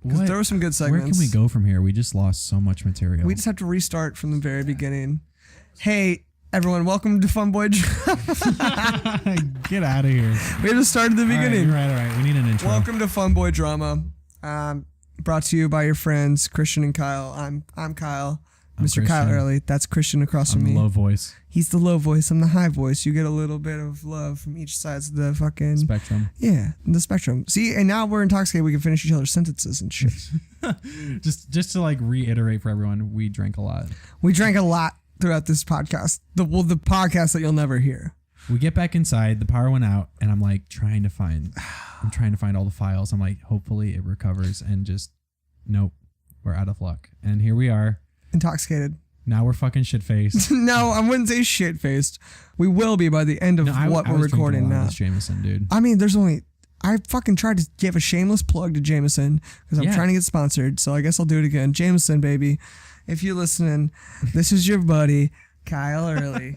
Because there were some good segments. Where can we go from here? We just lost so much material. We just have to restart from the very beginning. Hey, everyone, welcome to Funboy Drama. Get out of here. We have to start at the beginning. All right. We need an intro. Welcome to Funboy Drama. Brought to you by your friends, Christian and Kyle. I'm Kyle. Mr. Kyle Early. That's Christian across from me. I'm the low voice. He's the low voice. I'm the high voice. You get a little bit of love from each side of the fucking... spectrum. Yeah, the spectrum. See, and now we're intoxicated. We can finish each other's sentences and shit. just to like reiterate for everyone, we drank a lot. We drank a lot throughout this podcast. The podcast that you'll never hear. We get back inside, the power went out, and I'm like trying to find all the files. I'm like, hopefully it recovers, and just, nope, we're out of luck. And here we are. Intoxicated. Now we're fucking shit-faced. No, I wouldn't say shit-faced. We will be by the end of what we're recording now. Jameson, dude. I mean, I fucking tried to give a shameless plug to Jameson because I'm trying to get sponsored, so I guess I'll do it again. Jameson, baby. If you're listening, this is your buddy, Kyle Early.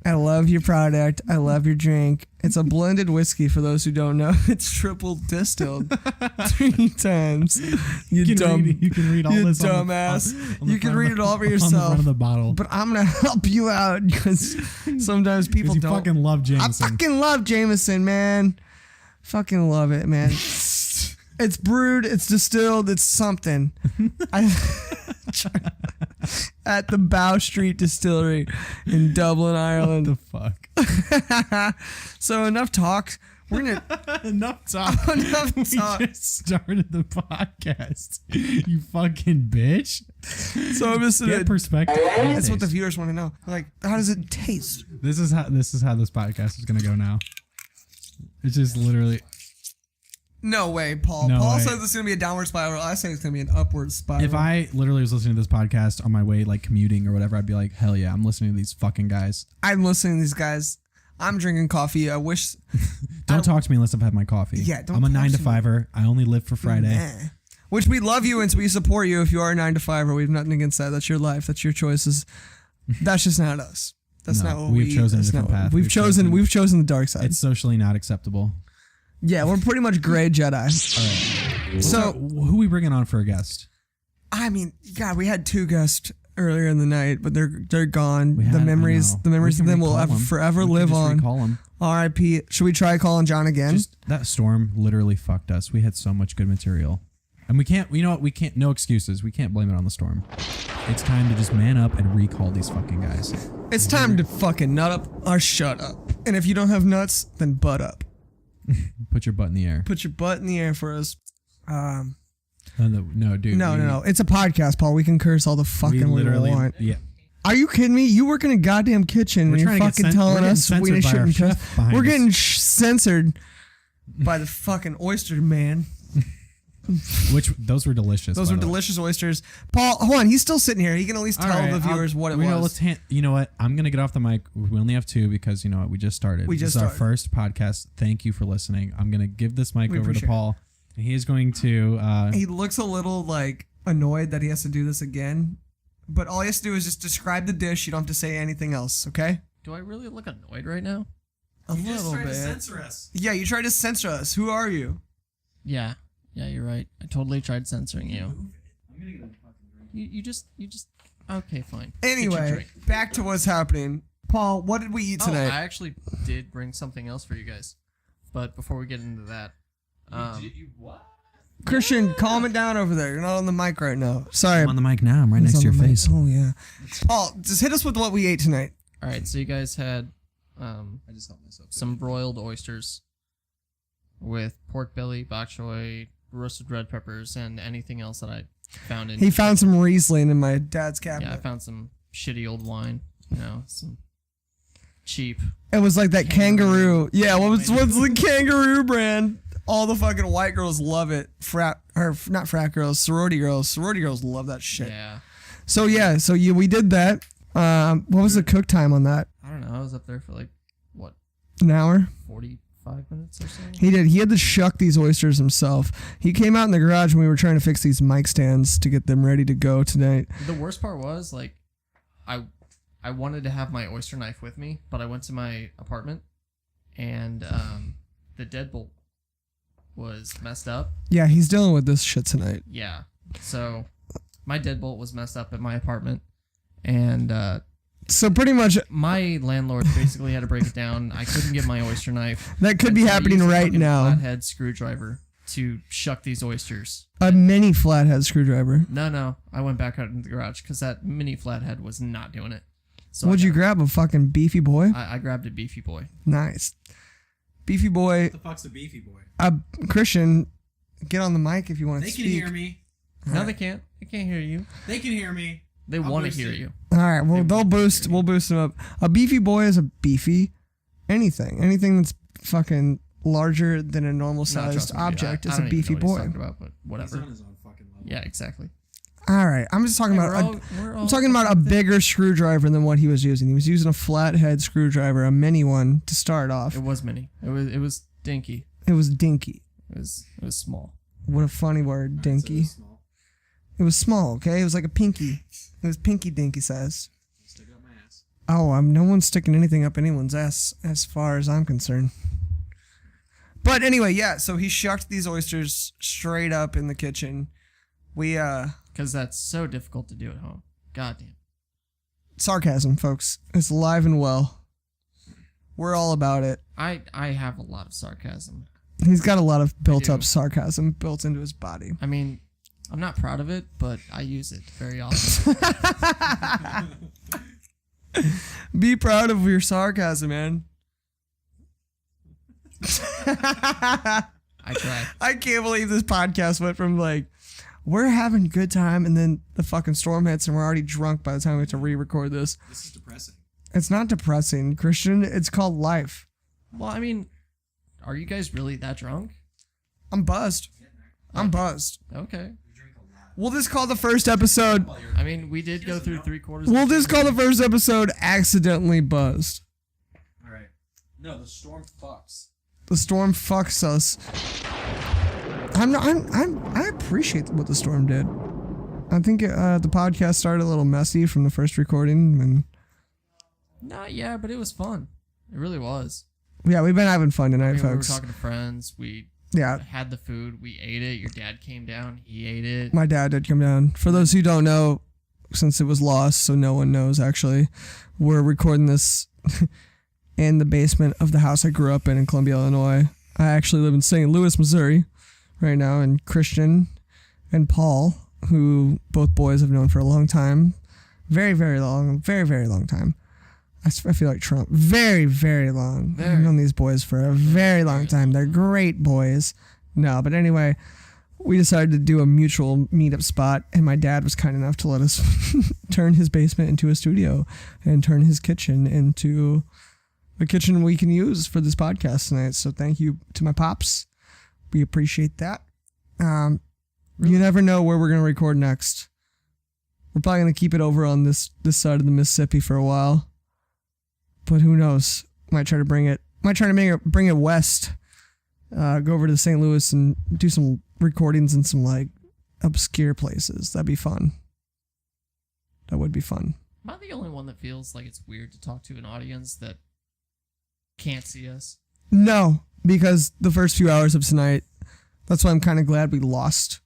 I love your product. I love your drink. It's a blended whiskey for those who don't know. It's triple distilled 3 times. You can read all this dumbass. You can read it all for yourself. On the front of the bottle. But I'm going to help you out because sometimes people don't. You fucking love Jameson. I fucking love Jameson, man. Fucking love it, man. It's brewed. It's distilled. It's something. At the Bow Street Distillery in Dublin, Ireland. What the fuck? So enough talk. We're gonna enough talk. Enough talk. We just started the podcast. You fucking bitch. So I'm just get perspective. That's what the viewers want to know. Like, how does it taste? This is how this podcast is gonna go now. It's just literally. No way, Paul. No Paul way. says it's going to be a downward spiral. I say it's going to be an upward spiral. If I literally was listening to this podcast on my way, like commuting or whatever, I'd be like, hell yeah, I'm listening to these fucking guys. I'm listening to these guys. I'm drinking coffee. I wish... Don't talk to me unless I've had my coffee. Yeah, don't I'm a talk 9 to to 5er. I only live for Friday. Nah. Which we love you and we support you if you are a 9 to 5er. We have nothing against that. That's your life. That's your choices. That's just not us. That's not what we've chosen a different path. We've chosen the dark side. It's socially not acceptable. Yeah, we're pretty much gray Jedi. All right. So who are we bringing on for a guest? I mean, God, we had 2 guests earlier in the night, but they're gone. The memories of them will forever live on. Recall them. R.I.P. Should we try calling John again? That storm literally fucked us. We had so much good material, and we can't. You know what? We can't. No excuses. We can't blame it on the storm. It's time to just man up and recall these fucking guys. It's time to fucking nut up or shut up. And if you don't have nuts, then butt up. Put your butt in the air. Put your butt in the air for us. No, dude. No. It's a podcast, Paul. We can curse all the fucking we want. Yeah. Are you kidding me? You work in a goddamn kitchen and you're fucking telling us we shouldn't cuss. We're getting censored by the fucking oyster man. Which those were delicious. Those were delicious oysters. Paul, hold on. He's still sitting here. He can at least tell the viewers what it was. You know what? I'm gonna get off the mic. We only have 2 because you know what? We just started. This is our first podcast. Thank you for listening. I'm gonna give this mic over to Paul. And he is going to. He looks a little like annoyed that he has to do this again, but all he has to do is just describe the dish. You don't have to say anything else. Okay? Do I really look annoyed right now? A little bit. You tried to censor us. Yeah, you tried to censor us. Who are you? Yeah. Yeah, you're right. I totally tried censoring you. I'm gonna get a fucking drink. You just. Okay, fine. Anyway, back to what's happening. Paul, what did we eat tonight? I actually did bring something else for you guys, but before we get into that, you what? Christian, calm it down over there. You're not on the mic right now. Sorry. I'm on the mic now. I'm right next to your face. Oh yeah. Paul, just hit us with what we ate tonight. All right, so you guys had I just helped myself. Some broiled oysters with pork belly, bok choy, roasted red peppers, and anything else that I found in. He found some Riesling in my dad's cabinet. Yeah, I found some shitty old wine. You know, some cheap. It was like that kangaroo. Yeah, what's the kangaroo brand? All the fucking white girls love it. Not frat girls, sorority girls. Sorority girls love that shit. Yeah. So we did that. What was the cook time on that? I don't know. I was up there for like what? An hour? 45 minutes or so. He did. He had to shuck these oysters himself. He came out in the garage when we were trying to fix these mic stands to get them ready to go tonight. The worst part was like, I wanted to have my oyster knife with me, but I went to my apartment and the deadbolt was messed up. Yeah, he's dealing with this shit tonight. Yeah. So my deadbolt was messed up at my apartment, and so pretty much my landlord basically had to break it down. I couldn't get my oyster knife. that could be happening right now. Flathead screwdriver to shuck these oysters. A mini flathead screwdriver. No. I went back out into the garage because that mini flathead was not doing it. So What'd you grab? A fucking beefy boy? I grabbed a beefy boy. Nice. Beefy boy. What the fuck's a beefy boy? Christian, get on the mic if you want to speak. They can hear me. No, they can't. They can't hear you. They can hear me. They want to hear you. All right, well, we'll boost them up. A beefy boy is a beefy anything that's fucking larger than a normal sized object is a beefy boy. About, but whatever. He's on his own fucking level. Yeah, exactly. All right, I'm just talking I'm talking about a bigger screwdriver than what he was using. He was using a flathead screwdriver, a mini one to start off. It was mini. It was dinky. It was dinky. It was small. What a funny word, dinky. So It was small, okay? It was like a pinky. It was pinky dinky size. stick it up my ass. Oh, no one's sticking anything up anyone's ass as far as I'm concerned. But anyway, yeah, so he shucked these oysters straight up in the kitchen. Because that's so difficult to do at home. Goddamn. Sarcasm, folks. It's alive and well. We're all about it. I have a lot of sarcasm. He's got a lot of built-up sarcasm built into his body. I mean, I'm not proud of it, but I use it very often. Be proud of your sarcasm, man. I try. I can't believe this podcast went from like, we're having a good time, and then the fucking storm hits, and we're already drunk by the time we have to re-record this. This is depressing. It's not depressing, Christian. It's called life. Well, I mean, are you guys really that drunk? I'm buzzed. I'm buzzed. Okay. We'll just call the first episode. I mean, we did go through 3/4. We'll just call the first episode accidentally buzzed. All right. No, the storm fucks. The storm fucks us. I appreciate what the storm did. I think the podcast started a little messy from the first recording, and Yeah, but it was fun. It really was. yeah, we've been having fun tonight, I mean, folks. we were talking to friends. We Yeah, had the food. We ate it. Your dad came down. He ate it. my dad did come down. For those who don't know, since it was lost, so no one knows actually, we're recording this in the basement of the house I grew up in Columbia, Illinois. I actually live in St. Louis, Missouri right now, and Christian and Paul, who both boys have known for a long time, very, very long time. I feel like Trump. Very, very long. I've known these boys for a very long time. They're great boys. No, but anyway, we decided to do a mutual meetup spot, and my dad was kind enough to let us turn his basement into a studio and turn his kitchen into a kitchen we can use for this podcast tonight. So thank you to my pops. We appreciate that. You never know where we're going to record next. We're probably going to keep it over on this side of the Mississippi for a while. But who knows? Might try to bring it west. Go over to St. Louis and do some recordings in some like obscure places. That'd be fun. That would be fun. Am I the only one that feels like it's weird to talk to an audience that can't see us? No, because the first few hours of tonight, that's why I'm kind of glad we lost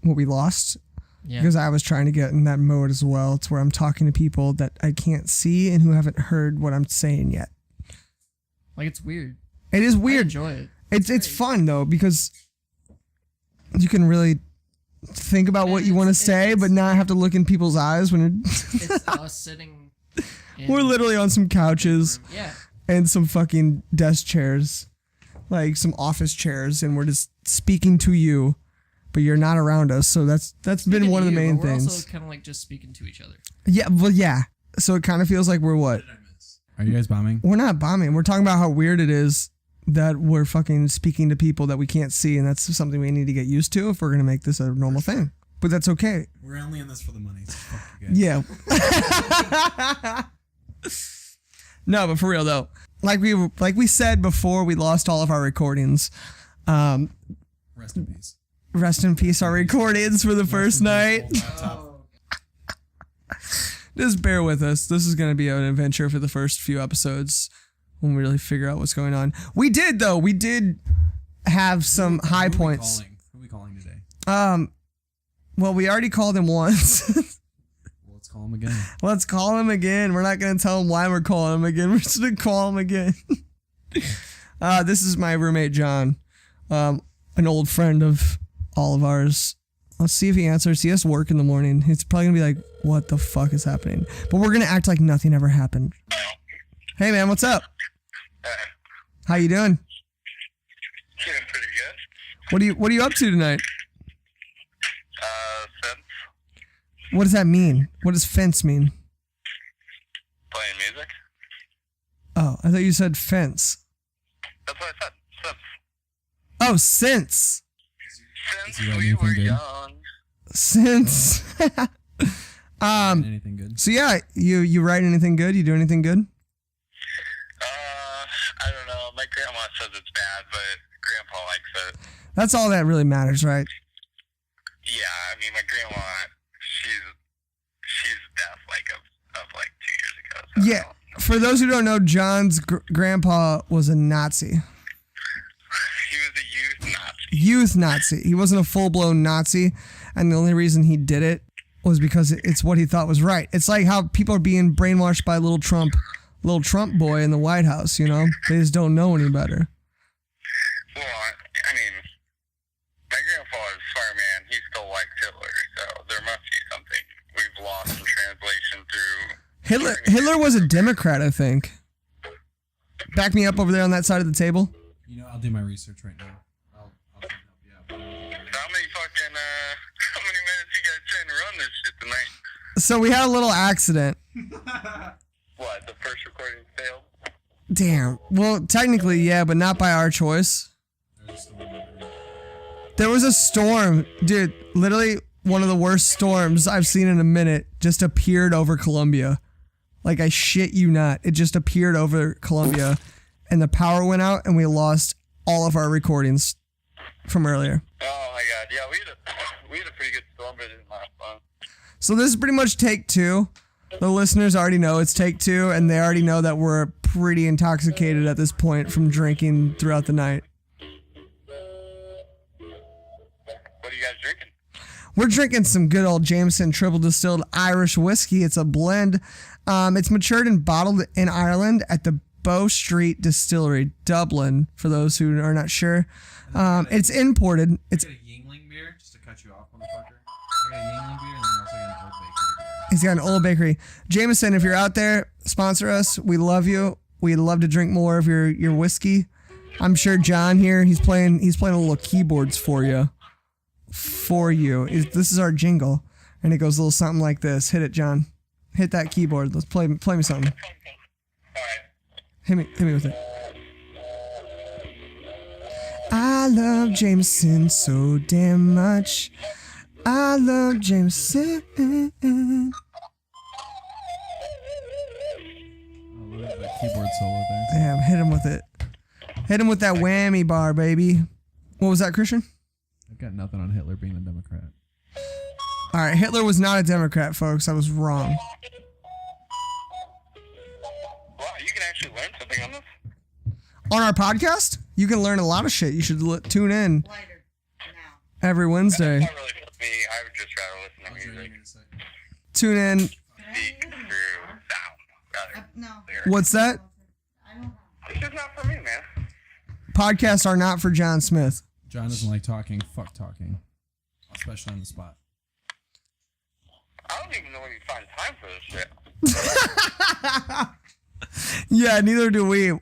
what we lost. Yeah. Because I was trying to get in that mode as well. It's where I'm talking to people that I can't see and who haven't heard what I'm saying yet. Like, it's weird. It is weird. I enjoy it. It's fun though, because you can really think about what you want to say, but not have to look in people's eyes when it's us sitting. We're literally on some couches. Yeah. And some fucking desk chairs, like some office chairs, and we're just speaking to you, but you're not around us. So that's been one of the main things. We're also kind of like just speaking to each other. Yeah, well, yeah. So it kind of feels like we're what? Are you guys bombing? We're not bombing. We're talking about how weird it is that we're fucking speaking to people that we can't see, and that's something we need to get used to if we're gonna make this a normal thing. But that's okay. We're only in this for the money. So fuck you guys. Yeah. No, but for real though, like we said before, we lost all of our recordings. Rest in peace. Rest in peace, our recordings for the first night. Just bear with us. This is going to be an adventure for the first few episodes when we really figure out what's going on. We did have some high points. Who are we calling today? Well, we already called him once. Well, let's call him again. Let's call him again. We're not going to tell him why we're calling him again. We're just going to call him again. This is my roommate, John, an old friend of all of ours. Let's see if he answers. He has to work in the morning. He's probably going to be like, what the fuck is happening? But we're going to act like nothing ever happened. Hey, man, what's up? How you doing? Doing pretty good. What are you up to tonight? Fence. What does that mean? What does fence mean? Playing music. Oh, I thought you said fence. That's what I said. Fence. Oh, since. Since you write we were anything good? young. Since. Anything good? So yeah, you write anything good? You do anything good? I don't know. My grandma says it's bad, but Grandpa likes it. That's all that really matters, right? Yeah, I mean, my grandma, she's deaf of like 2 years ago. So Yeah. For those who don't know, John's grandpa was a Nazi. He was a youth Nazi. Youth Nazi. He wasn't a full-blown Nazi, and the only reason he did it was because it's what he thought was right. It's like how people are being brainwashed by little Trump boy in the White House, you know? They just don't know any better. Well, I mean, my grandpa is a smart man. He still likes Hitler, so there must be something we've lost in translation through. Hitler was a Democrat, I think. Back me up over there on that side of the table. You know, I'll do my research right now. I'll help you out. How many minutes you guys trying to run this shit tonight? So we had a little accident. What, the first recording failed? Damn. Well, technically, yeah, but not by our choice. There was a storm. Dude, literally one of the worst storms I've seen in a minute just appeared over Colombia. Like, I shit you not. It just appeared over Colombia, and the power went out, and we lost all of our recordings from earlier. Oh my god, yeah, we had a pretty good storm, but it didn't last long. So this is pretty much take two. The listeners already know it's take two, and they already know that we're pretty intoxicated at this point from drinking throughout the night. What are you guys drinking? We're drinking some good old Jameson triple distilled Irish whiskey. It's a blend. It's matured and bottled in Ireland at the Bow Street Distillery, Dublin, for those who are not sure. It's imported. It's I got a Yingling beer, just to cut you off, motherfucker. I got a Yingling beer, and then also got an Old Bakery beer. He's got an Old Bakery. Jameson, if you're out there, sponsor us. We love you. We'd love to drink more of your whiskey. I'm sure John here, he's playing a little keyboards for you. This is our jingle, and it goes a little something like this. Hit it, John. Hit that keyboard. Let's play me something. Alright. Hit me with it. I love Jameson so damn much. I love Jameson. Oh, look at that keyboard solo there. Damn, hit him with it. Hit him with that whammy bar, baby. What was that, Christian? I've got nothing on Hitler being a Democrat. All right, Hitler was not a Democrat, folks. I was wrong. Wow, you can actually learn something on this? On our podcast, you can learn a lot of shit. You should tune in Lighter now. every Wednesday. That's not really for me. I would just rather listen to music. Tune in. Speak through sound, rather. No. What's that? I don't know. It's just not for me, man. Podcasts are not for John Smith. John doesn't like talking. Fuck talking. Especially on the spot. I don't even know when you find time for this shit. Yeah, neither do we.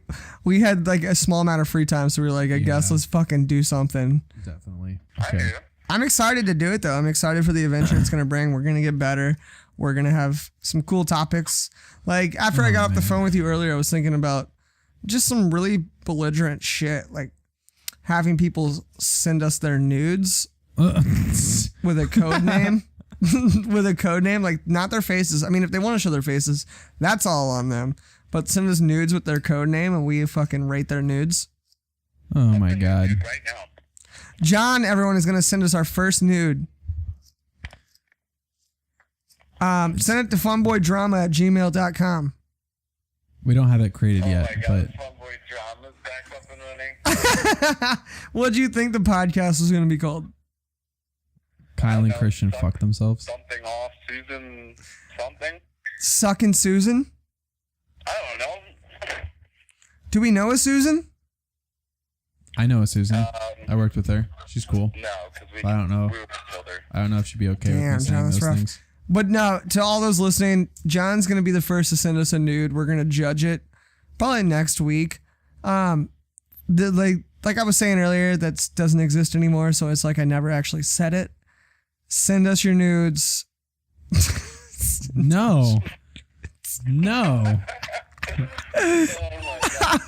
We had like a small amount of free time, so we were like, I guess let's fucking do something. Definitely. I do. I'm excited to do it, though. I'm excited for the adventure it's going to bring. We're going to get better. We're going to have some cool topics. Like, after I got off the phone with you earlier, I was thinking about just some really belligerent shit. Like, having people send us their nudes with a code name. With a code name. Like, not their faces. I mean, if they want to show their faces, that's all on them. But send us nudes with their code name, and we fucking rate their nudes. Oh, my God. Right now. John, everyone, is going to send us our first nude. Send it to funboydrama@gmail.com. We don't have it created Oh yet, my but god, Funboy Drama's back up and running. funny. What do you think the podcast was going to be called? Kyle and Christian fuck themselves. Something off, Susan something. Sucking Susan? I don't know. Do we know a Susan? I know a Susan. I worked with her. She's cool. No, because I don't know. we killed her. I don't know if she'd be okay Damn, with me saying John, that's those rough. things. But no, to all those listening, John's going to be the first to send us a nude. We're going to judge it probably next week. Like I was saying earlier, that doesn't exist anymore, so it's like I never actually said it. Send us your nudes. No. No. Oh my god.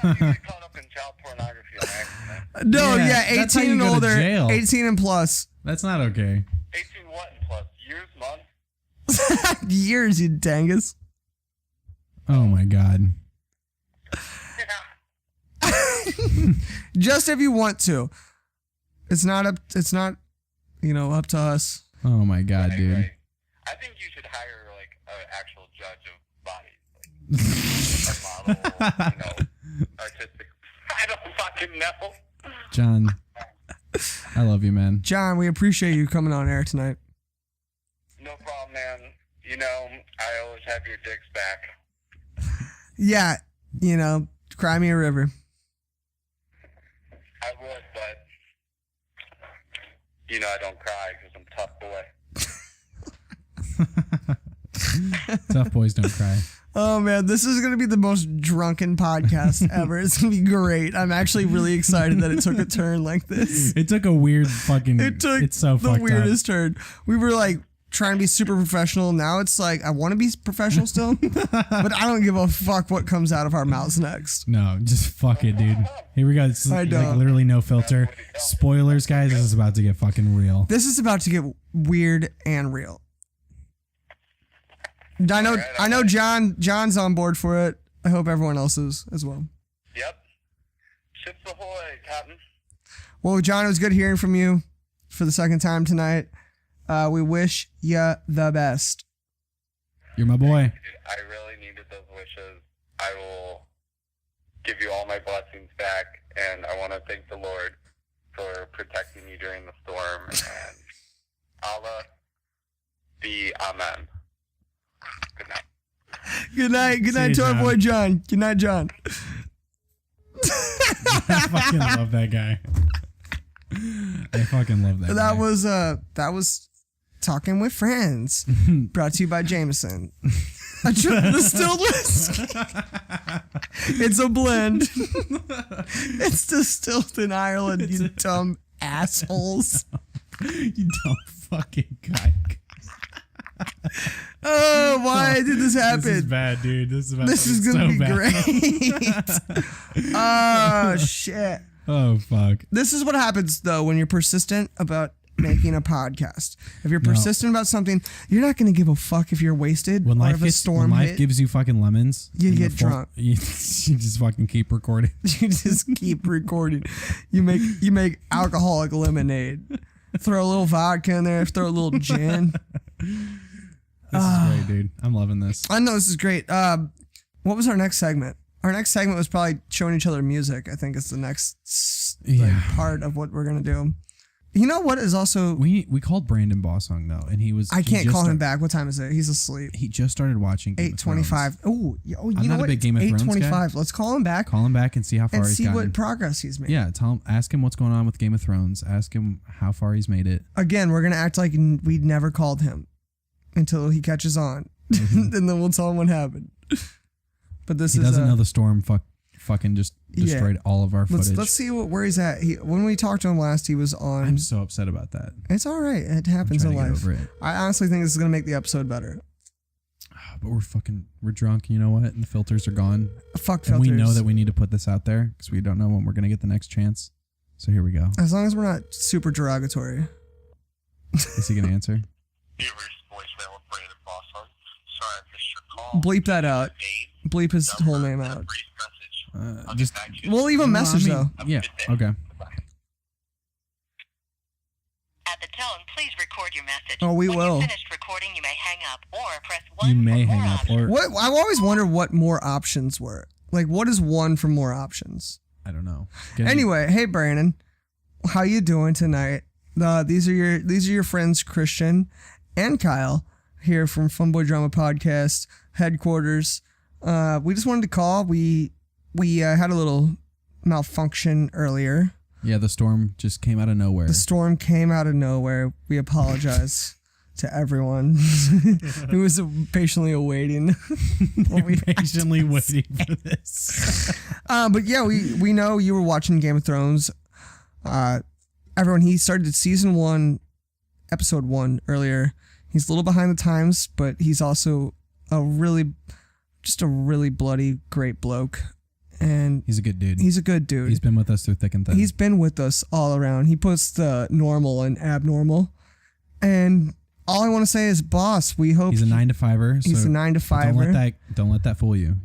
You get caught up in child pornography on accident. No, Yeah, yeah, that's how 18 you and go to older, jail. 18 and plus. That's not okay. 18 what and plus? Years, months? Years, you dangus. Oh my god. Just if you want to. It's not up to us. Oh my god, Right, dude. right. I think you should hire like an actual judge of bodies. Like, a model, artistic. I don't fucking know. John, I love you, man. John, we appreciate you coming on air tonight. No problem, man. I always have your dicks back. Yeah, cry me a river. I would, but I don't cry because I'm a tough boy. Tough boys don't cry. Oh man, this is gonna be the most drunken podcast ever. It's gonna be great. I'm actually really excited that it took a turn like this. It took a weird fucking. It took It's so the fucked weirdest turn. We were like trying to be super professional. Now it's like I want to be professional still, but I don't give a fuck what comes out of our mouths next. up. No, just fuck it, dude. Here we go. It's I like don't. literally no filter. Spoilers, guys. This is about to get fucking real. This is about to get weird and real. I know John's on board for it. I hope everyone else is as well. Yep. Ships ahoy, Captain. Well, John, it was good hearing from you for the second time tonight. We wish you the best. You're my boy. I really needed those wishes. I will give you all my blessings back, and I want to thank the Lord for protecting you during the storm, and Allah be Amen. Good night. Good night. Good See night you, to our John. boy John. Good night, John. I fucking love that guy. I fucking love that guy. That was Talking with Friends, brought to you by Jameson. The distilled whiskey. It's a blend. It's distilled in Ireland, you dumb assholes. You dumb fucking guy. Oh, why did this happen? This is bad, dude. This This is gonna be great. Oh shit. Oh fuck. This is what happens though when you're persistent about making a podcast. If you're persistent about something, you're not gonna give a fuck if you're wasted When or life if a storm when life hit. gives you fucking lemons, You and get the drunk. You just fucking keep recording. You just keep recording. You make alcoholic lemonade. Throw a little vodka in there. Throw a little gin. This is great, dude. I'm loving this. I know this is great. What was our next segment? Our next segment was probably showing each other music. I think is the next part of what we're gonna do. You know what is also We called Brandon Bossong though, and he was. I can't call him him back. What time is it? He's asleep. He just started watching. 8:25. Oh, you I'm know not a what? big Game of Thrones guy. 8:25. Let's call him back Call him back and see how far and he's see gotten. what progress he's made. Yeah, ask him what's going on with Game of Thrones. Ask him how far he's made it. Again, we're gonna act like we'd never called him until he catches on, and then we'll tell him what happened. But this He is doesn't know the storm fucking just destroyed all of our footage. Let's see where he's at. When we talked to him last, he was on. I'm so upset about that. It's all right. It happens I'm in trying to life. get over it. I honestly think this is gonna make the episode better. But we're drunk. You know what? And the filters are gone. Fuck And filters. we know that we need to put this out there because we don't know when we're gonna get the next chance. So here we go. As long as we're not super derogatory. Is he gonna answer? You ever voicemail with Brandon Bossong? Sorry, I missed your call. Bleep that out. Name, Bleep his whole name and a out. brief message. I'll Just get back to you. We'll leave a message though. Yeah. Okay. At the tone, please record your message. Oh, we when will. When finished recording, you may hang up or press 1 You may for more hang up options. or What I've always wondered what more options were. Like, what is one for more options? I don't know. Anyway, hey Brandon, how you doing tonight? These are your friends Christian and Kyle here from Funboy Drama Podcast headquarters. We just wanted to call. We had a little malfunction earlier. Yeah, the storm just came out of nowhere. The storm came out of nowhere. We apologize to everyone who was patiently awaiting. Patiently waiting for this. But yeah, we know you were watching Game of Thrones. Everyone, he started season 1, episode 1 earlier. He's a little behind the times, but he's also a really bloody great bloke. And he's a good dude. He's a good dude. He's been with us through thick and thin. He's been with us all around. He puts the normal and abnormal. And all I want to say is, boss, we hope he's a 9-to-5er. He's a 9-to-5er. Don't let that fool you.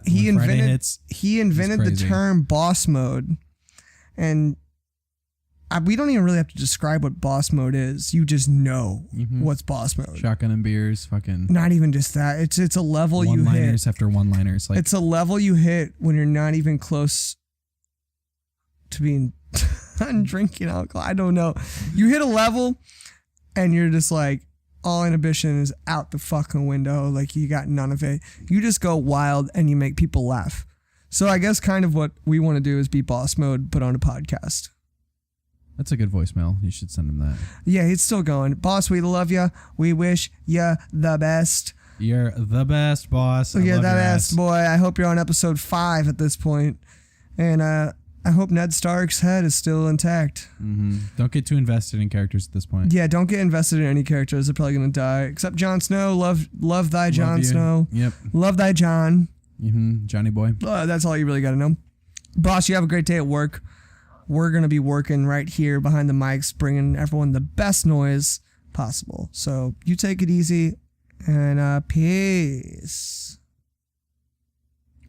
He invented the crazy. term boss mode. And we don't even really have to describe what boss mode is. You just know what's boss mode. Shotgun and beers, fucking. Not even just that. It's a level you hit. One-liners after one-liners. Like, it's a level you hit when you're not even close to being done drinking alcohol. I don't know. You hit a level and you're just like, all inhibition is out the fucking window. Like, you got none of it. You just go wild and you make people laugh. So I guess kind of what we want to do is be boss mode, but on a podcast. That's a good voicemail. You should send him that. Yeah, it's still going. Boss, we love you. We wish you the best. You're the best, boss. You're the best, boy. I hope you're on episode 5 at this point. And I hope Ned Stark's head is still intact. Don't get too invested in characters at this point. Yeah, don't get invested in any characters. They're probably going to die. Except Jon Snow. Love thy Jon Snow. Yep. Love thy Jon. Johnny boy. That's all you really got to know. Boss, you have a great day at work. We're going to be working right here behind the mics, bringing everyone the best noise possible. So you take it easy, and peace.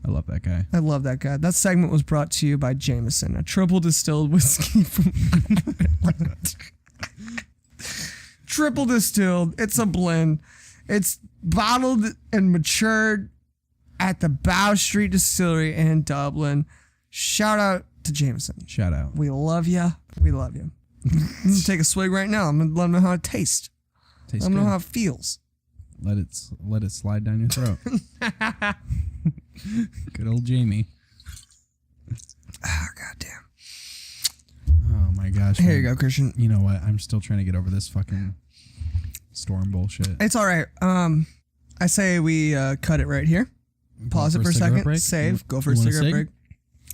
I love that guy. I love that guy. That segment was brought to you by Jameson, a triple distilled whiskey from triple distilled. It's a blend. It's bottled and matured at the Bow Street Distillery in Dublin. Shout out to Jameson. Shout out. We love you. We love you. I'm gonna take a swig right now. I'm gonna let them know how it tastes. Let them know how it feels. Let it slide down your throat. Good old Jamie. Oh, goddamn. Oh my gosh. Here you go, Christian. You know what? I'm still trying to get over this fucking storm bullshit. It's all right. I say we cut it right here. Pause it for a second. Break? Save. Go for a cigarette break.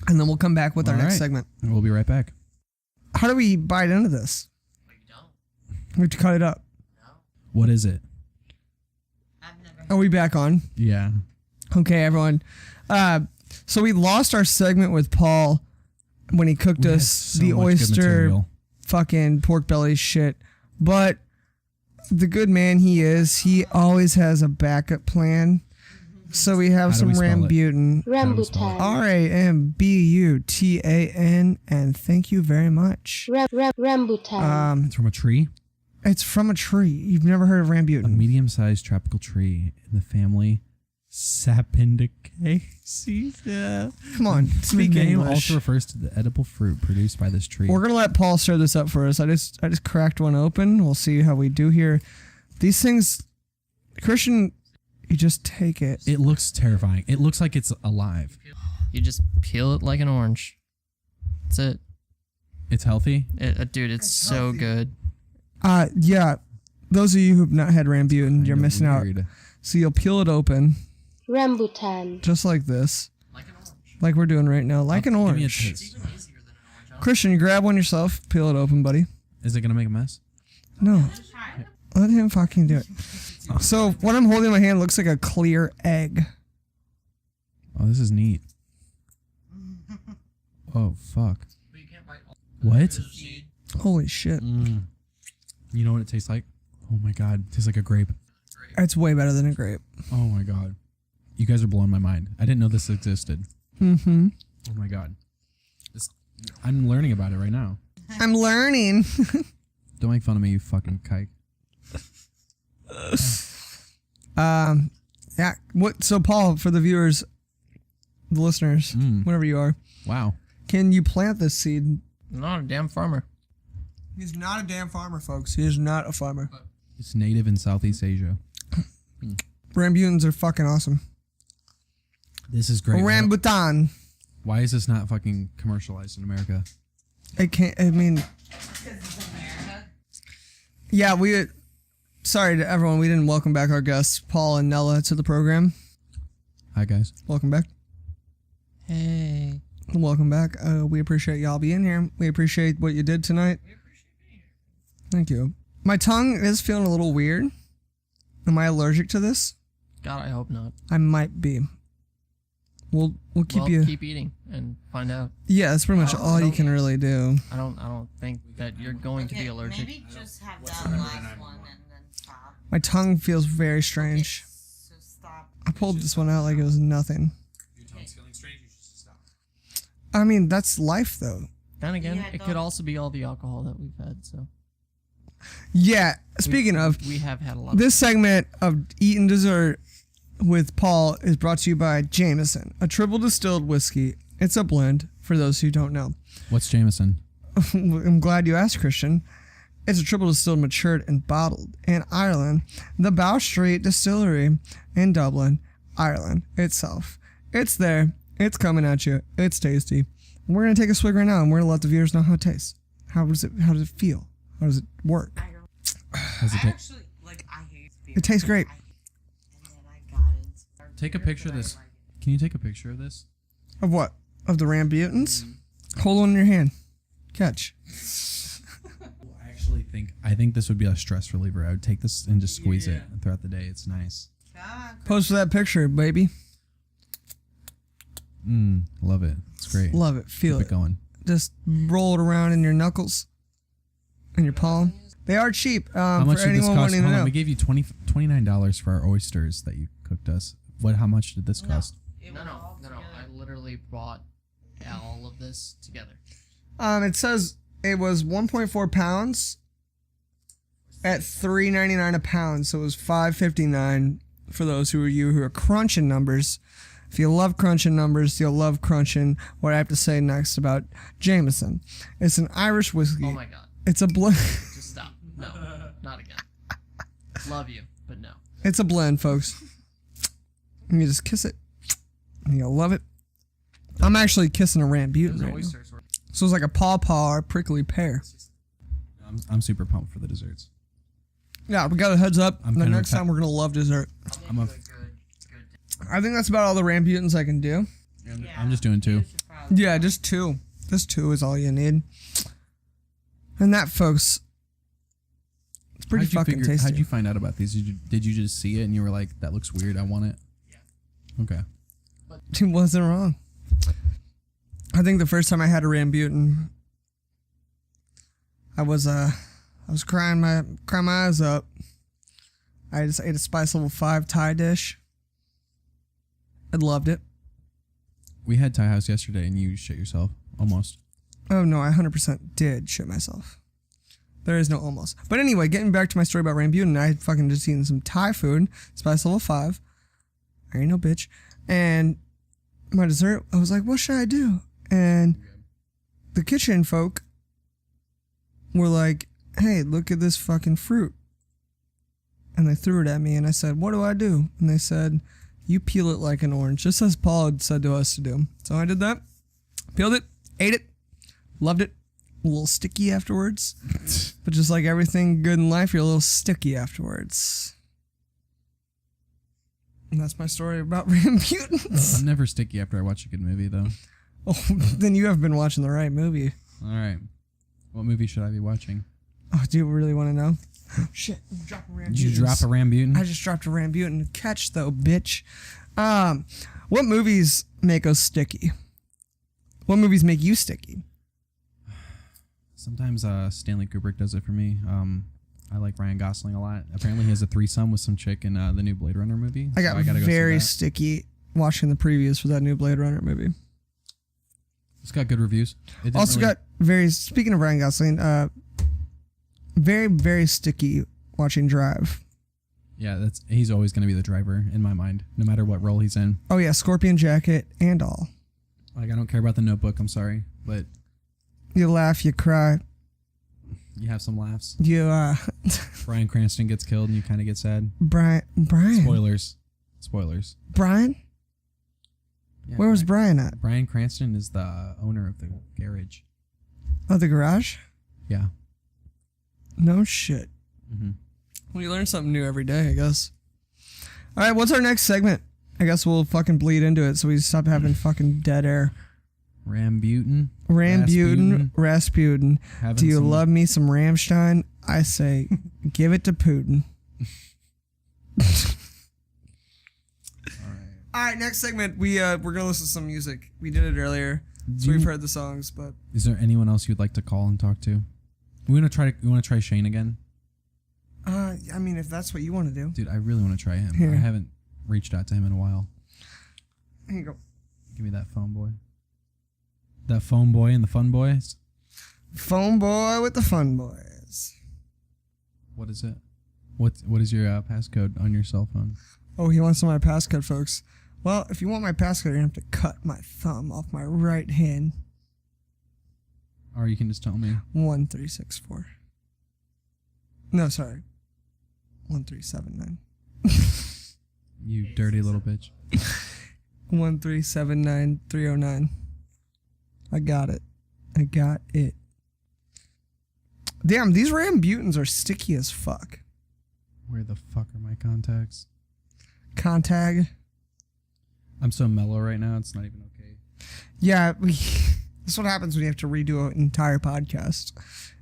And then we'll come back with our next segment. And we'll be right back. How do we bite into this? We don't. We have to cut it up. No. What is it? I've never. Are we back on? Yeah. Okay, everyone. So we lost our segment with Paul when he cooked us So the much good oyster material. fucking pork belly shit. But the good man he is, he always has a backup plan. So we have How do some we spell it? Rambutan. Rambutan. Rambutan, and thank you very much. Rambutan. It's from a tree. It's from a tree. You've never heard of A rambutan? medium-sized tropical tree in the family Sapindaceae. Come on, speak The name English. also refers to the edible fruit produced by this tree. We're gonna let Paul stir this up for us. I just cracked one open. We'll see how we do here. These things, Christian, you just take it. It looks terrifying. It looks like it's alive. You just peel it like an orange. That's it. It's healthy. Dude, it's so good. Yeah. Those of you who've not had rambutan, you're Kinda missing out. weird. So you'll peel it open, Rambutan. just like this, Like an orange. like we're doing right now, like an Give me a orange. taste. Even easier than an orange. Huh? Christian, you grab one yourself, peel it open, buddy. Is it gonna make a mess? No, let him fucking do it. So what I'm holding in my hand looks like a clear egg. Oh, this is neat. Oh fuck. But you can't bite all. What? Holy shit. You know what it tastes like? Oh my god, it tastes like a grape. It's way better than a grape. Oh my god. You guys are blowing my mind. I didn't know this existed. Mm-hmm. Oh my god. I'm learning about it right now. I'm learning. Don't make fun of me, you fucking kike. Yeah. What? So Paul, for the viewers, the listeners, whatever you are, Wow. Can you plant this seed? Not a damn farmer. He's not a damn farmer, folks. He is not a farmer. It's native in Southeast Asia. Rambutans are fucking awesome. This is great. Rambutan. Why is this not fucking commercialized in America? It can't. I mean. Yeah, we. Sorry to everyone. We didn't welcome back our guests, Paul and Nella, to the program. Hi, guys. Welcome back. Hey. Welcome back. We appreciate y'all being here. We appreciate what you did tonight. Thank you. My tongue is feeling a little weird. Am I allergic to this? God, I hope not. I might be. We'll keep keep eating and find out. Yeah, that's pretty much all you can really do. I don't think that you're going to be allergic. Maybe just have that last one and then stop. My tongue feels very strange. So stop. I pulled this one out like it was nothing. Your tongue's feeling strange. You should stop. I mean, that's life, though. Then again, Yeah, it could also be all the alcohol that we've had. So Yeah. Speaking of, we have had a lot. this segment of eating dessert with Paul is brought to you by Jameson, a triple distilled whiskey. It's a blend, for those who don't know. What's Jameson? I'm glad you asked, Christian. It's a triple distilled, matured, and bottled in Ireland. The Bow Street Distillery in Dublin, Ireland itself. It's there. It's coming at you. It's tasty. We're going to take a swig right now, and we're going to let the viewers know how it tastes. How does it feel? How does it work? How's it I actually, like, I hate beer. It tastes great. And then I got into Take a picture of this. Can you take a picture of this? Of what? Of the Rambutans? Hold one in your hand. Catch. I think this would be a stress reliever. I would take this and just squeeze it throughout the day. It's nice. Pose for that picture, baby. Love it. It's great. Love it. Feel Keep it. it going. Just roll it around in your knuckles. In your palm. They are cheap. How much for did this anyone cost? wanting to Hold on, know. we gave you $29 for our oysters that you cooked us. How much did this cost? No. I literally brought all of this together. It says it was 1.4 pounds at $3.99 a pound, so it was $5.59 for those who are crunching numbers. If you love crunching numbers, you'll love crunching what I have to say next about Jameson. It's an Irish whiskey. Oh my god. It's a blend. Just stop. No. Not again. Love you, but no. It's a blend, folks. You just kiss it, and you'll love it. I'm actually kissing a Rambutan Those right now. oysters were. So it's like a pawpaw or prickly pear. I'm super pumped for the desserts. Yeah, we got a heads up. I'm The kind of next time we're gonna love dessert. I'm a- I think that's about all the Rambutans I can do. I'm just doing two. Yeah, just two. Just two is all you need. And that, folks, it's pretty fucking tasty. How'd you find out about these? Did you just see it and you were like, that looks weird, I want it? Yeah. Okay. He wasn't wrong. I think the first time I had a Rambutan, I was crying my eyes up. I just ate a Spice Level 5 Thai dish. I loved it. We had Thai house yesterday and you shit yourself. Almost. Oh no, I 100% did shit myself. There is no almost. But anyway, getting back to my story about Rambutan, I had fucking just eaten some Thai food, Spice Level 5. I ain't no bitch. And my dessert, I was like, what should I do? And the kitchen folk were like, hey, look at this fucking fruit. And they threw it at me and I said, what do I do? And they said, you peel it like an orange, just as Paul had said to us to do. So I did that, peeled it, ate it, loved it. A little sticky afterwards. But just like everything good in life, you're a little sticky afterwards. And that's my story about Rambutans. I'm never sticky after I watch a good movie, though. Oh, then you have been watching the right movie. All right. What movie should I be watching? Oh, do you really want to know? Shit, I'm dropping Rambutans. Did you drop a Rambutan? I just dropped a Rambutan. Catch, though, bitch. What movies make us sticky? What movies make you sticky? Sometimes Stanley Kubrick does it for me. I like Ryan Gosling a lot. Apparently he has a threesome with some chick in the new Blade Runner movie. I got gotta go very see that. sticky watching the previews for that new Blade Runner movie. It's got good reviews. It didn't Also really- got very, speaking of Ryan Gosling, very, very sticky watching Drive. Yeah, he's always going to be the driver in my mind, no matter what role he's in. Oh yeah, Scorpion jacket and all. Like, I don't care about the Notebook. I'm sorry. but You laugh, you cry. you have some laughs. You Bryan Cranston gets killed and you kind of get sad. Brian. Spoilers. Brian? Yeah, Where was Brian at? Bryan Cranston is the owner of the garage. Oh, the garage? Yeah. No shit. Mm-hmm. Well, you learn something new every day, I guess. All right, what's our next segment? I guess we'll fucking bleed into it so we stop having fucking dead air. Rambutan. Rasputin. Do you love me some Rammstein? I say, give it to Putin. All right, next segment. We're gonna listen to some music. We did it earlier, so we've heard the songs. But is there anyone else you'd like to call and talk to? You want to try Shane again? I mean, if that's what you want to do, dude, I really want to try him. Here. I haven't reached out to him in a while. Here you go. Give me that phone boy. That phone boy and the fun boys. Phone boy with the fun boys. What is it? What is your passcode on your cell phone? Oh, he wants my passcode, folks. Well, if you want my passcode, you're gonna have to cut my thumb off my right hand. Or you can just tell me. 1364. No, sorry. 1379. You dirty little bitch. 1379309. I got it. Damn, these Rambutans are sticky as fuck. Where the fuck are my contacts? Contag. I'm so mellow right now, it's not even okay. Yeah, this is what happens when you have to redo an entire podcast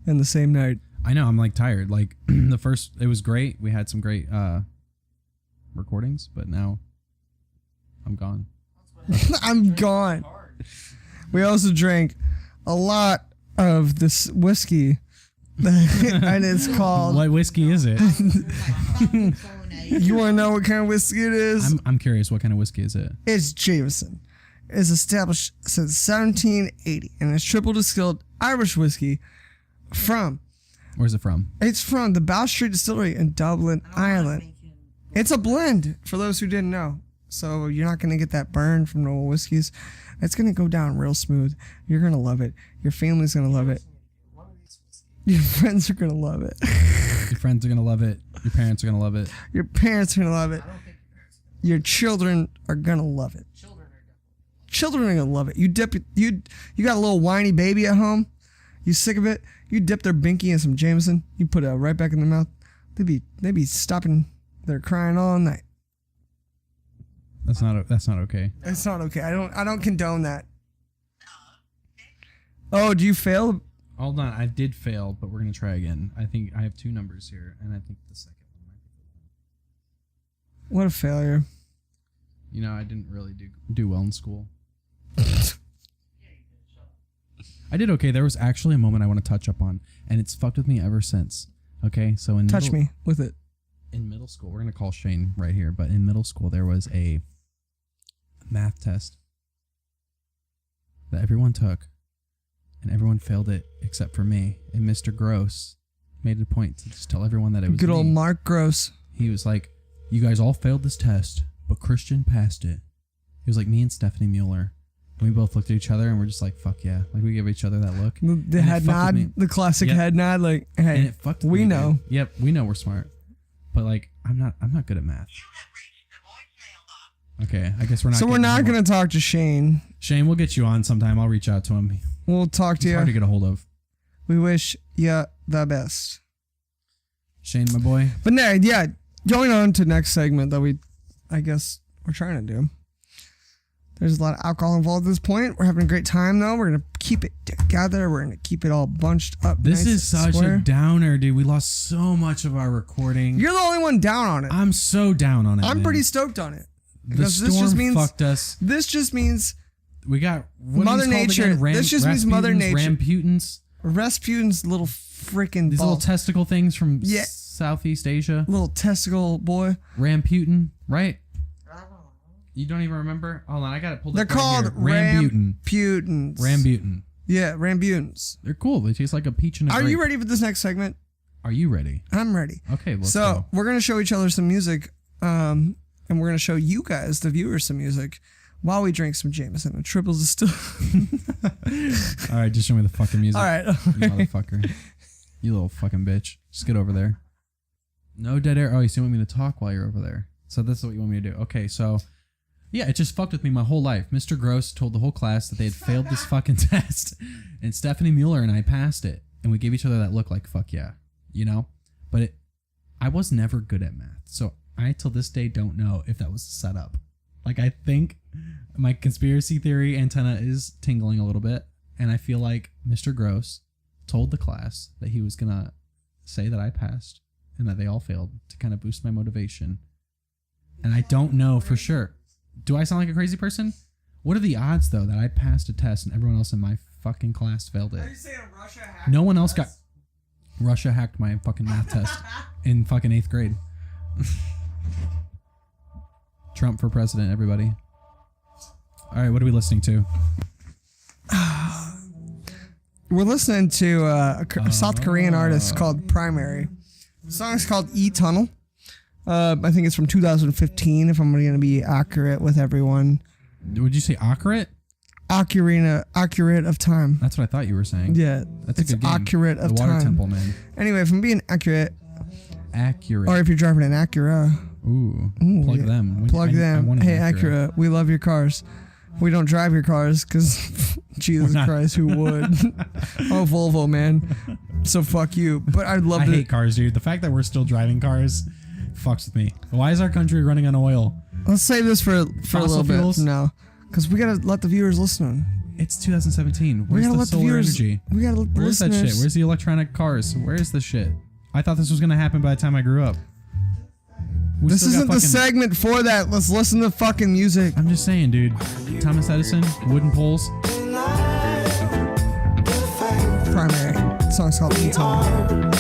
in the same night. I know, I'm like tired. Like it was great. We had some great recordings, but now I'm gone. I'm gone. We also drank a lot of this whiskey. And it's called... What whiskey is it? You want to know what kind of whiskey it is? I'm curious, what kind of whiskey is it? It's Jameson. It's established since 1780 and it's triple distilled Irish whiskey from... Where's it from? It's from the Bow Street Distillery in Dublin, Ireland. It's a blend, for those who didn't know. So you're not going to get that burn from normal whiskeys. It's going to go down real smooth. You're going to love it. Your family's going to love it. Your friends are going to love it. Your friends are going to love it. Your parents are going to love it. Your parents are going to love it. Your children are going to love it. Children are going to love it. You got a little whiny baby at home. You sick of it? You dip their binky in some Jameson. You put it right back in their mouth. They be stopping their crying all night. That's not okay. It's not okay. I don't condone that. Oh, do you fail? Hold on, I did fail, but we're gonna try again. I think I have two numbers here, and I think the second one might be the one. What a failure. You know, I didn't really do well in school. I did okay. There was actually a moment I want to touch up on, and it's fucked with me ever since. Okay, so touch me with it. In middle school, we're gonna call Shane right here, but in middle school there was a math test that everyone took, and everyone failed it except for me. And Mr. Gross made it a point to just tell everyone that it was good old me. Mark Gross. He was like, "You guys all failed this test, but Christian passed it." He was like me and Stephanie Mueller. And we both looked at each other and we're just like, "Fuck yeah!" Like we give each other that look. The head nod, the classic head nod. Like, hey, and it fucked we me, know. Dude. Yep, we know we're smart, but like, I'm not good at math. Okay, I guess we're not. So we're not gonna talk to Shane. Shane, we'll get you on sometime. I'll reach out to him. We'll talk to you. Hard to get a hold of. We wish you the best, Shane, my boy. But no, yeah, going on to next segment that I guess we're trying to do. There's a lot of alcohol involved at this point. We're having a great time though. We're gonna keep it together. We're gonna keep it all bunched up. This nice is such a downer, dude. We lost so much of our recording. You're the only one down on it. I'm so down on it. I'm man. pretty stoked on it. The storm fucked us. This just means we got Mother Nature. This just means Mother Nature. Ramputans. Rasputin's little freaking these ball. little testicle things from Southeast Asia. Little testicle boy. Ramputin, right? You don't even remember? Hold on, I got it pulled They're up. They're called Ramputans. Rambutan. Yeah, Rambutans. They're cool. They taste like a peach and a grape. Are you ready for this next segment? Are you ready? I'm ready. Okay, let's go. So we're gonna show each other some music, and we're gonna show you guys, the viewers, some music. while we drink some Jameson. And Triples is still. All right, just show me the fucking music. All right. You motherfucker. You little fucking bitch. Just get over there. No dead air. Oh, you still want me to talk while you're over there. So that's what you want me to do. Okay, so yeah, it just fucked with me my whole life. Mr. Gross told the whole class that they had failed this fucking test. And Stephanie Mueller and I passed it. And we gave each other that look like, fuck yeah. You know? But I was never good at math. So I, till this day, don't know if that was a setup. Like, I think my conspiracy theory antenna is tingling a little bit. And I feel like Mr. Gross told the class that he was going to say that I passed and that they all failed to kind of boost my motivation. And I don't know for sure. Do I sound like a crazy person? What are the odds, though, that I passed a test and everyone else in my fucking class failed it? Are you saying Russia hacked No one else got... Russia hacked my fucking math test in fucking 8th grade. Trump for president, everybody. All right, what are we listening to? We're listening to a South Korean artist called Primary. The song is called E-Tunnel. I think it's from 2015, if I'm going to be accurate with everyone. Would you say accurate? Accurate of time. That's what I thought you were saying. Yeah, That's it's a good game. accurate of the Water time. Temple, man. Anyway, if I'm being accurate, Accurate. or if you're driving an Acura, Ooh, plug yeah. them. Plug I them. want an Hey, Acura, we love your cars. We don't drive your cars because Jesus Christ, who would? Oh, Volvo, man. So fuck you. But I'd love I to. hate cars, dude. The fact that we're still driving cars fucks with me. Why is our country running on oil? Let's save this for a little fuels? bit. No, because we gotta let the viewers listen. It's 2017. We Where's gotta the let the solar viewers. energy? We gotta let the Where's that listeners. shit? Where's the electronic cars? Where's the shit? I thought this was gonna happen by the time I grew up. This isn't the segment for that. Let's listen to fucking music. I'm just saying, dude. Thomas Edison, wooden poles. Primary. The song's called E-Tunnel.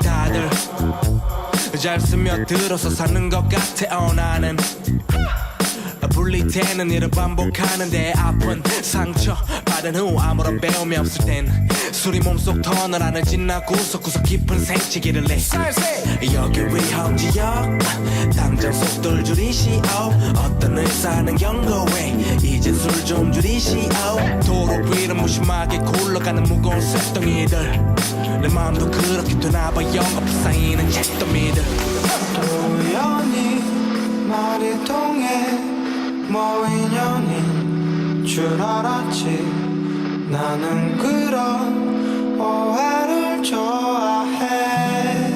다들 잘 스며들어서 사는 것 같아 나는 분리되는 일을 반복하는데 아픈 상처 받은 후 아무런 배움이 없을 땐 술이 몸속 터널 안을 지나 구석구석 깊은 생치기를 내 여기 위험지역 당장 속도를 줄이시오 어떤 의사는 경고해 이제 술 좀 줄이시오 도로 위를 무심하게 굴러가는 무거운 쇳덩이들 내 마음도 그렇게 되나봐 영겁 쌓이는 잿더미들 우연히 말이 통해 뭐 인연인 줄 알았지 나는 그런 오해를 좋아해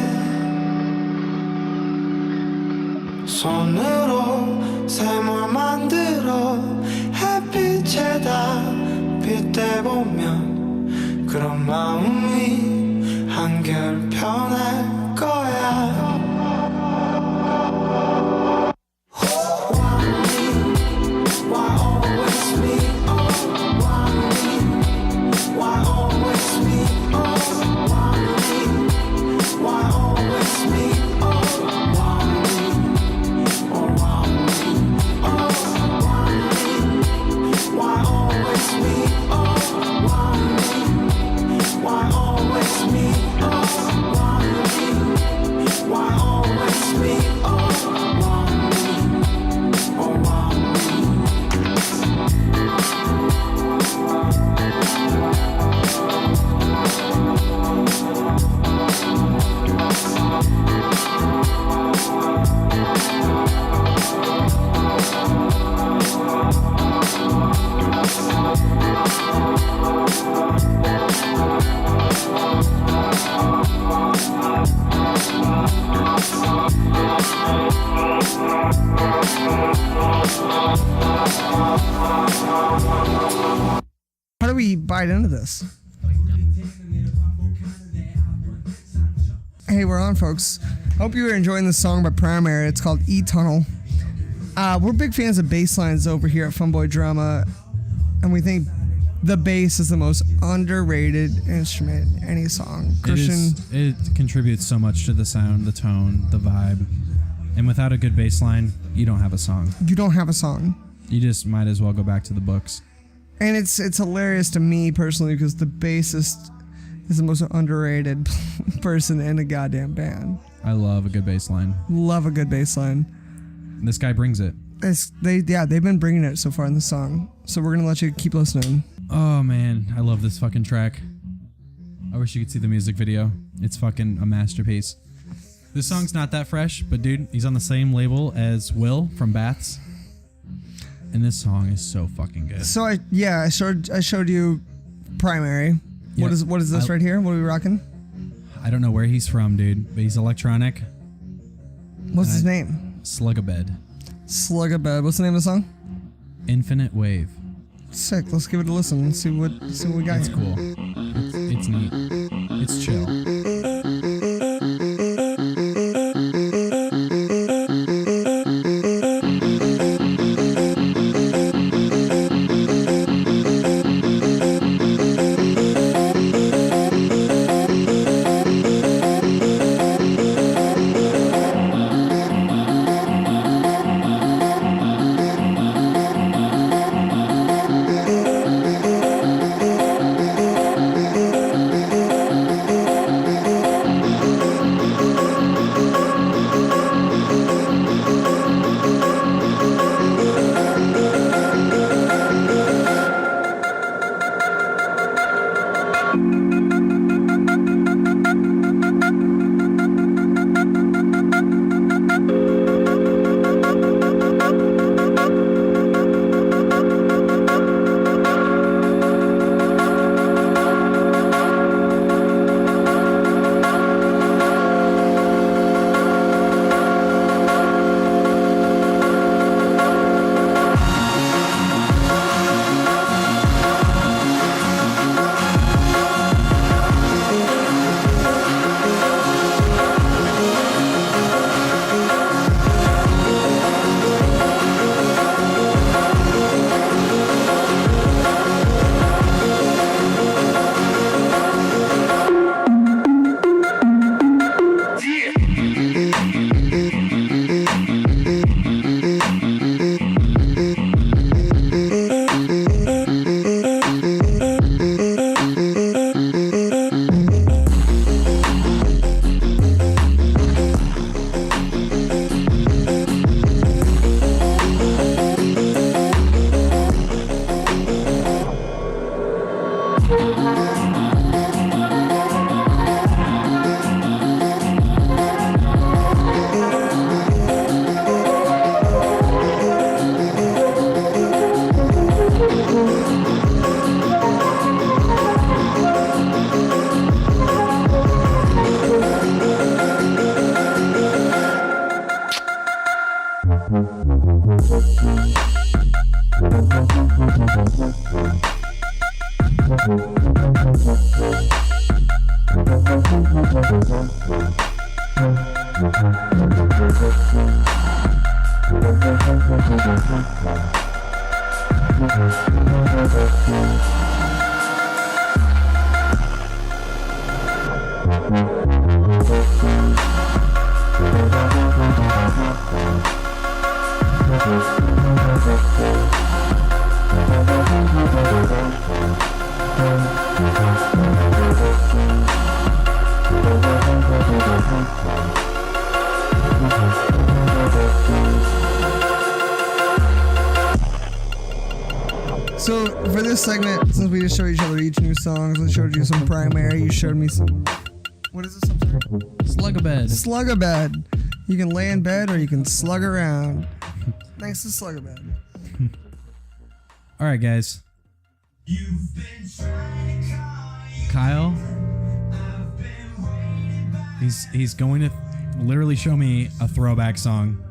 손으로 샘을 만들어 햇빛에다 빗대보면 그런 마음이 한결 편할 거야 How do we bite into this? Hey, we're on, folks. Hope you are enjoying this song by Primary. It's called E-Tunnel. We're big fans of bass lines over here at Funboy Drama, and we think the bass is the most underrated instrument in any song. Christian, It contributes so much to the sound, the tone, the vibe. And without a good bass line, you don't have a song. you don't have a song. You just might as well go back to the books. And it's hilarious to me personally because the bassist is the most underrated person in a goddamn band. I love a good bass line. Love a good bass line. This guy brings it. They've been bringing it so far in the song. So we're gonna let you keep listening. Oh man, I love this fucking track. I wish you could see the music video. It's fucking a masterpiece. This song's not that fresh, but dude, he's on the same label as Will from Baths. And this song is so fucking good. So I showed you Primary. Yeah. What is this right here? What are we rocking? I don't know where he's from, dude, but he's electronic. What's his name? Slugabed. Slugabed. What's the name of the song? Infinite Wave. Sick. Let's give it a listen and see what we got. It's cool. It's neat. It's chill. So for this segment, since we just showed each other each new songs, I showed you some Primary. You showed me some. What is this? I'm sorry. Slugabed. Slugabed. You can lay in bed or you can slug around. Thanks to Slugabed. All right, guys. Kyle. He's going to literally show me a throwback song.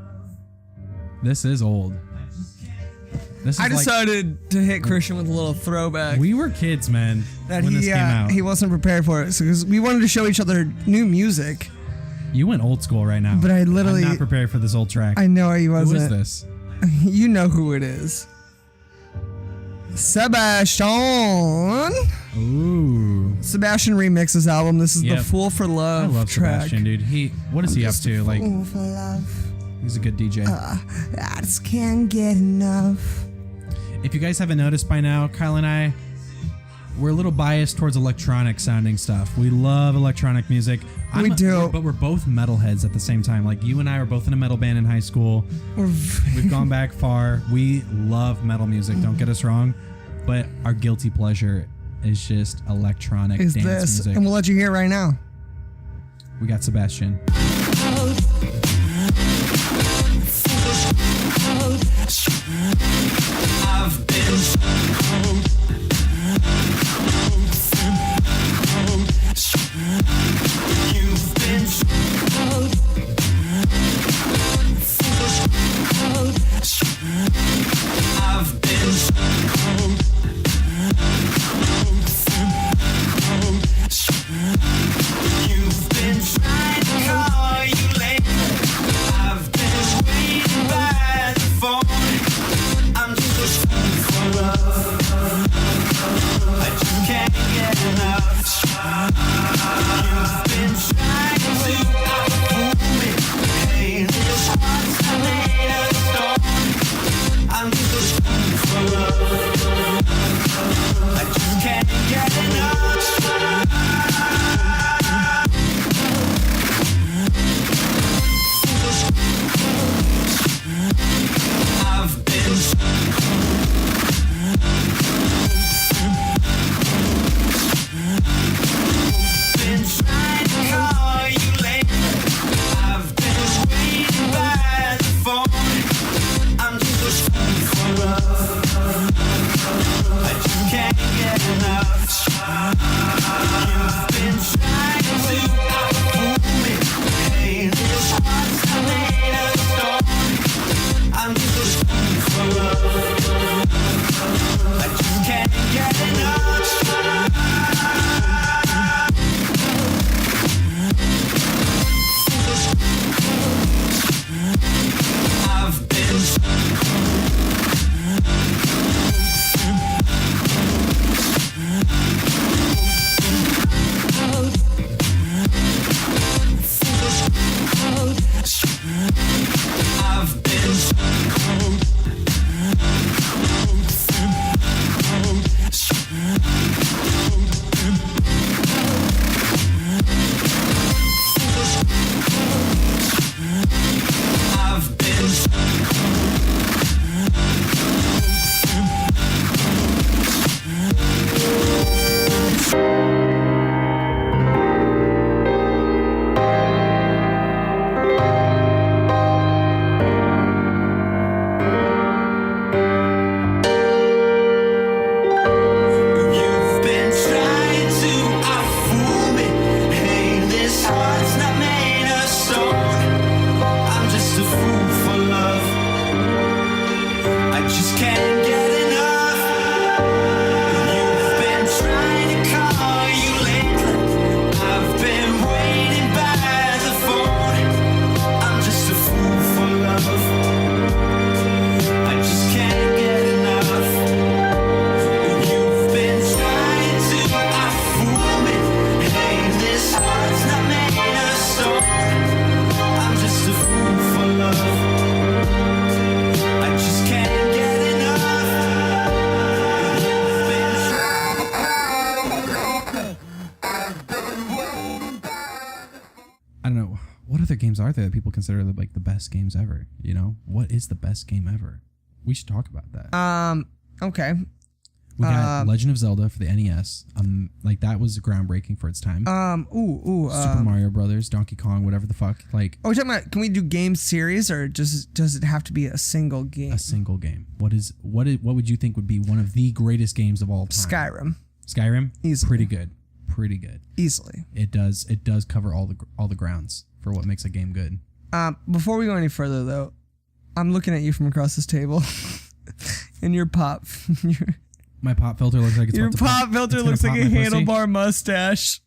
This is old. I decided to hit Christian with a little throwback. We were kids, man. That when this came out. He wasn't prepared for it because we wanted to show each other new music. You went old school right now. But I'm not prepared for this old track. I know he wasn't. Who is this? You know who it is. Sebastian. Ooh. Sebastian remixed his album. This is the Fool for Love I love track. Sebastian, dude. What is he up to? Like, Fool for Love. He's a good DJ. I just can't get enough. If you guys haven't noticed by now, Kyle and I, we're a little biased towards electronic sounding stuff. We love electronic music. We do. But we're both metalheads at the same time. Like you and I were both in a metal band in high school. We've gone back far. We love metal music. Don't get us wrong. But our guilty pleasure is just electronic dance music. And we'll let you hear it right now. We got Sebastian. I've been you've been I've been you've been trying to call you late. I've been waiting by the phone. I'm just a fool for love. I just can't get enough. You've been trying to outfool me. Hey, this heart's not made of stone. I'm just a fool for love. I just can't get enough. I've been trying to call you late. I've been waiting by the phone. I'm just a fool for love. I just can't get enough. You've been trying to outfool me. Hey, this heart's not made of stone. I'm just a fool for love. I just can't get enough. I've been I've been I've been You've been trying to outfool me. Hey, this heart's not made of stone. I'm just a fool for love. I just can't get enough. You've been trying to call you lately. I've been waiting by the phone. I'm just a fool for love. I just can't get enough. You've been trying to outfool me. Hey, this heart's not made of stone. I'm just a fool for love. I just can't get enough. You've been I don't know. What other games are there that people consider like the best games ever? You know? What is the best game ever? We should talk about that. Okay. We got Legend of Zelda for the NES. Like that was groundbreaking for its time. Super Mario Brothers, Donkey Kong, whatever the fuck. Like, we're talking about, can we do game series or just does it have to be a single game? a single game. What would you think would be one of the greatest games of all time? Skyrim? Easily. Pretty good. Easily. It does cover all the grounds for what makes a game good. Before we go any further though, I'm looking at you from across this table, and your My pop filter looks like it's your about to pop. pop filter It's gonna looks like pop a my pussy. handlebar mustache,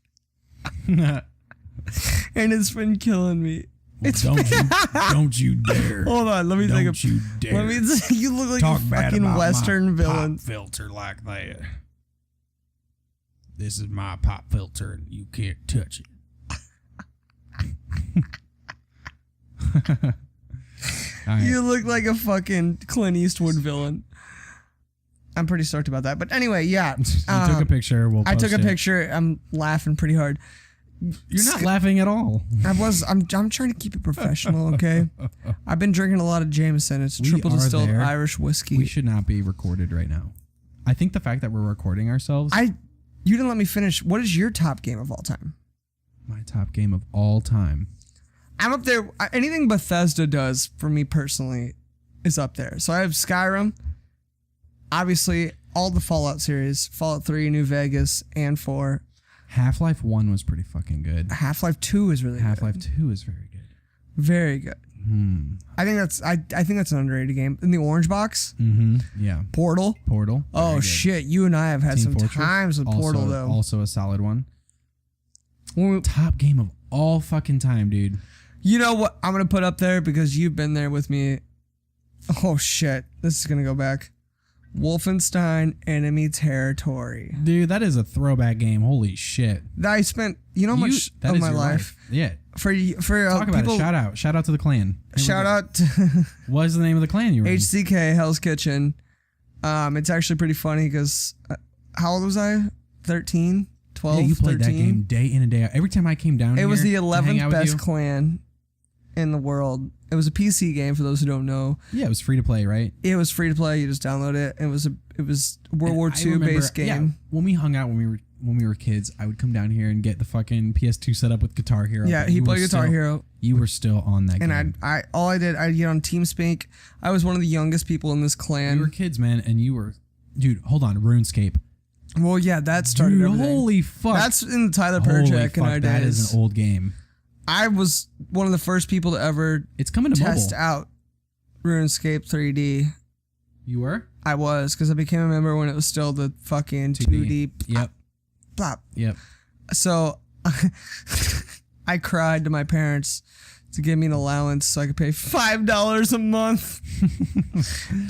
and it's been killing me. It's Don't you dare. Hold on, let me take a. Don't you dare. Let me. You look like Talk a bad fucking about Western my villain. Pop filter like that. This is my pop filter, and you can't touch it. All right. You look like a fucking Clint Eastwood villain. I'm pretty stoked about that. But anyway, yeah. You took a picture. I took a post it. picture. I'm laughing pretty hard. You're not laughing at all. I'm trying to keep it professional, okay? I've been drinking a lot of Jameson. It's We triple are distilled there. Irish whiskey. We should not be recorded right now. I think the fact that we're recording ourselves. You didn't let me finish. What is your top game of all time? My top game of all time. I'm up there. Anything Bethesda does for me personally is up there. So I have Skyrim, obviously all the Fallout series, Fallout 3, New Vegas, and 4. Half-Life 1 was pretty fucking good. Half-Life 2 is really Half-Life good. 2 is very good. Very good. I think that's an underrated game. In the orange box, Yeah. Portal. Portal. Oh very good. shit, you and I have had Team some Fortress, times with Portal though. Also a solid one. When we- Top game of all fucking time, dude. You know what I'm gonna put up there because you've been there with me. Oh shit, this is gonna go back. Wolfenstein Enemy Territory. Dude, that is a throwback game. Holy shit. I spent how much that of is my your life Yeah. for Talk about people. it. Shout out to the clan. Here we Shout go. out to What is the name of the clan you were in? HCK Hell's Kitchen. It's actually pretty funny because how old was I? 13, 12, Yeah, you played 13. that game day in and day out. Every time I came down It here was the to hang 11th out with best you- clan in the world. It was a PC game for those who don't know. Yeah, it was free to play, right? It was free to play. You just download it. It was a World And War I II remember- based game. Yeah, when we hung out when we were kids, I would come down here and get the fucking PS2 set up with Guitar Hero. Yeah, but he you played were Guitar still- Hero. You were still on that game. And I'd get on TeamSpeak. I was one of the youngest people in this clan. We were kids, man, and you were, dude. Hold on, RuneScape. Well, yeah, that started Dude, everything. holy fuck. That's in the Tyler Holy Perjak in fuck, our that days. is an old game. I was one of the first people to ever It's coming to test mobile. out RuneScape 3D. You were? I was, because I became a member when it was still the fucking 2D. Yep. Plop. Yep. So I cried to my parents to give me an allowance so I could pay $5 a month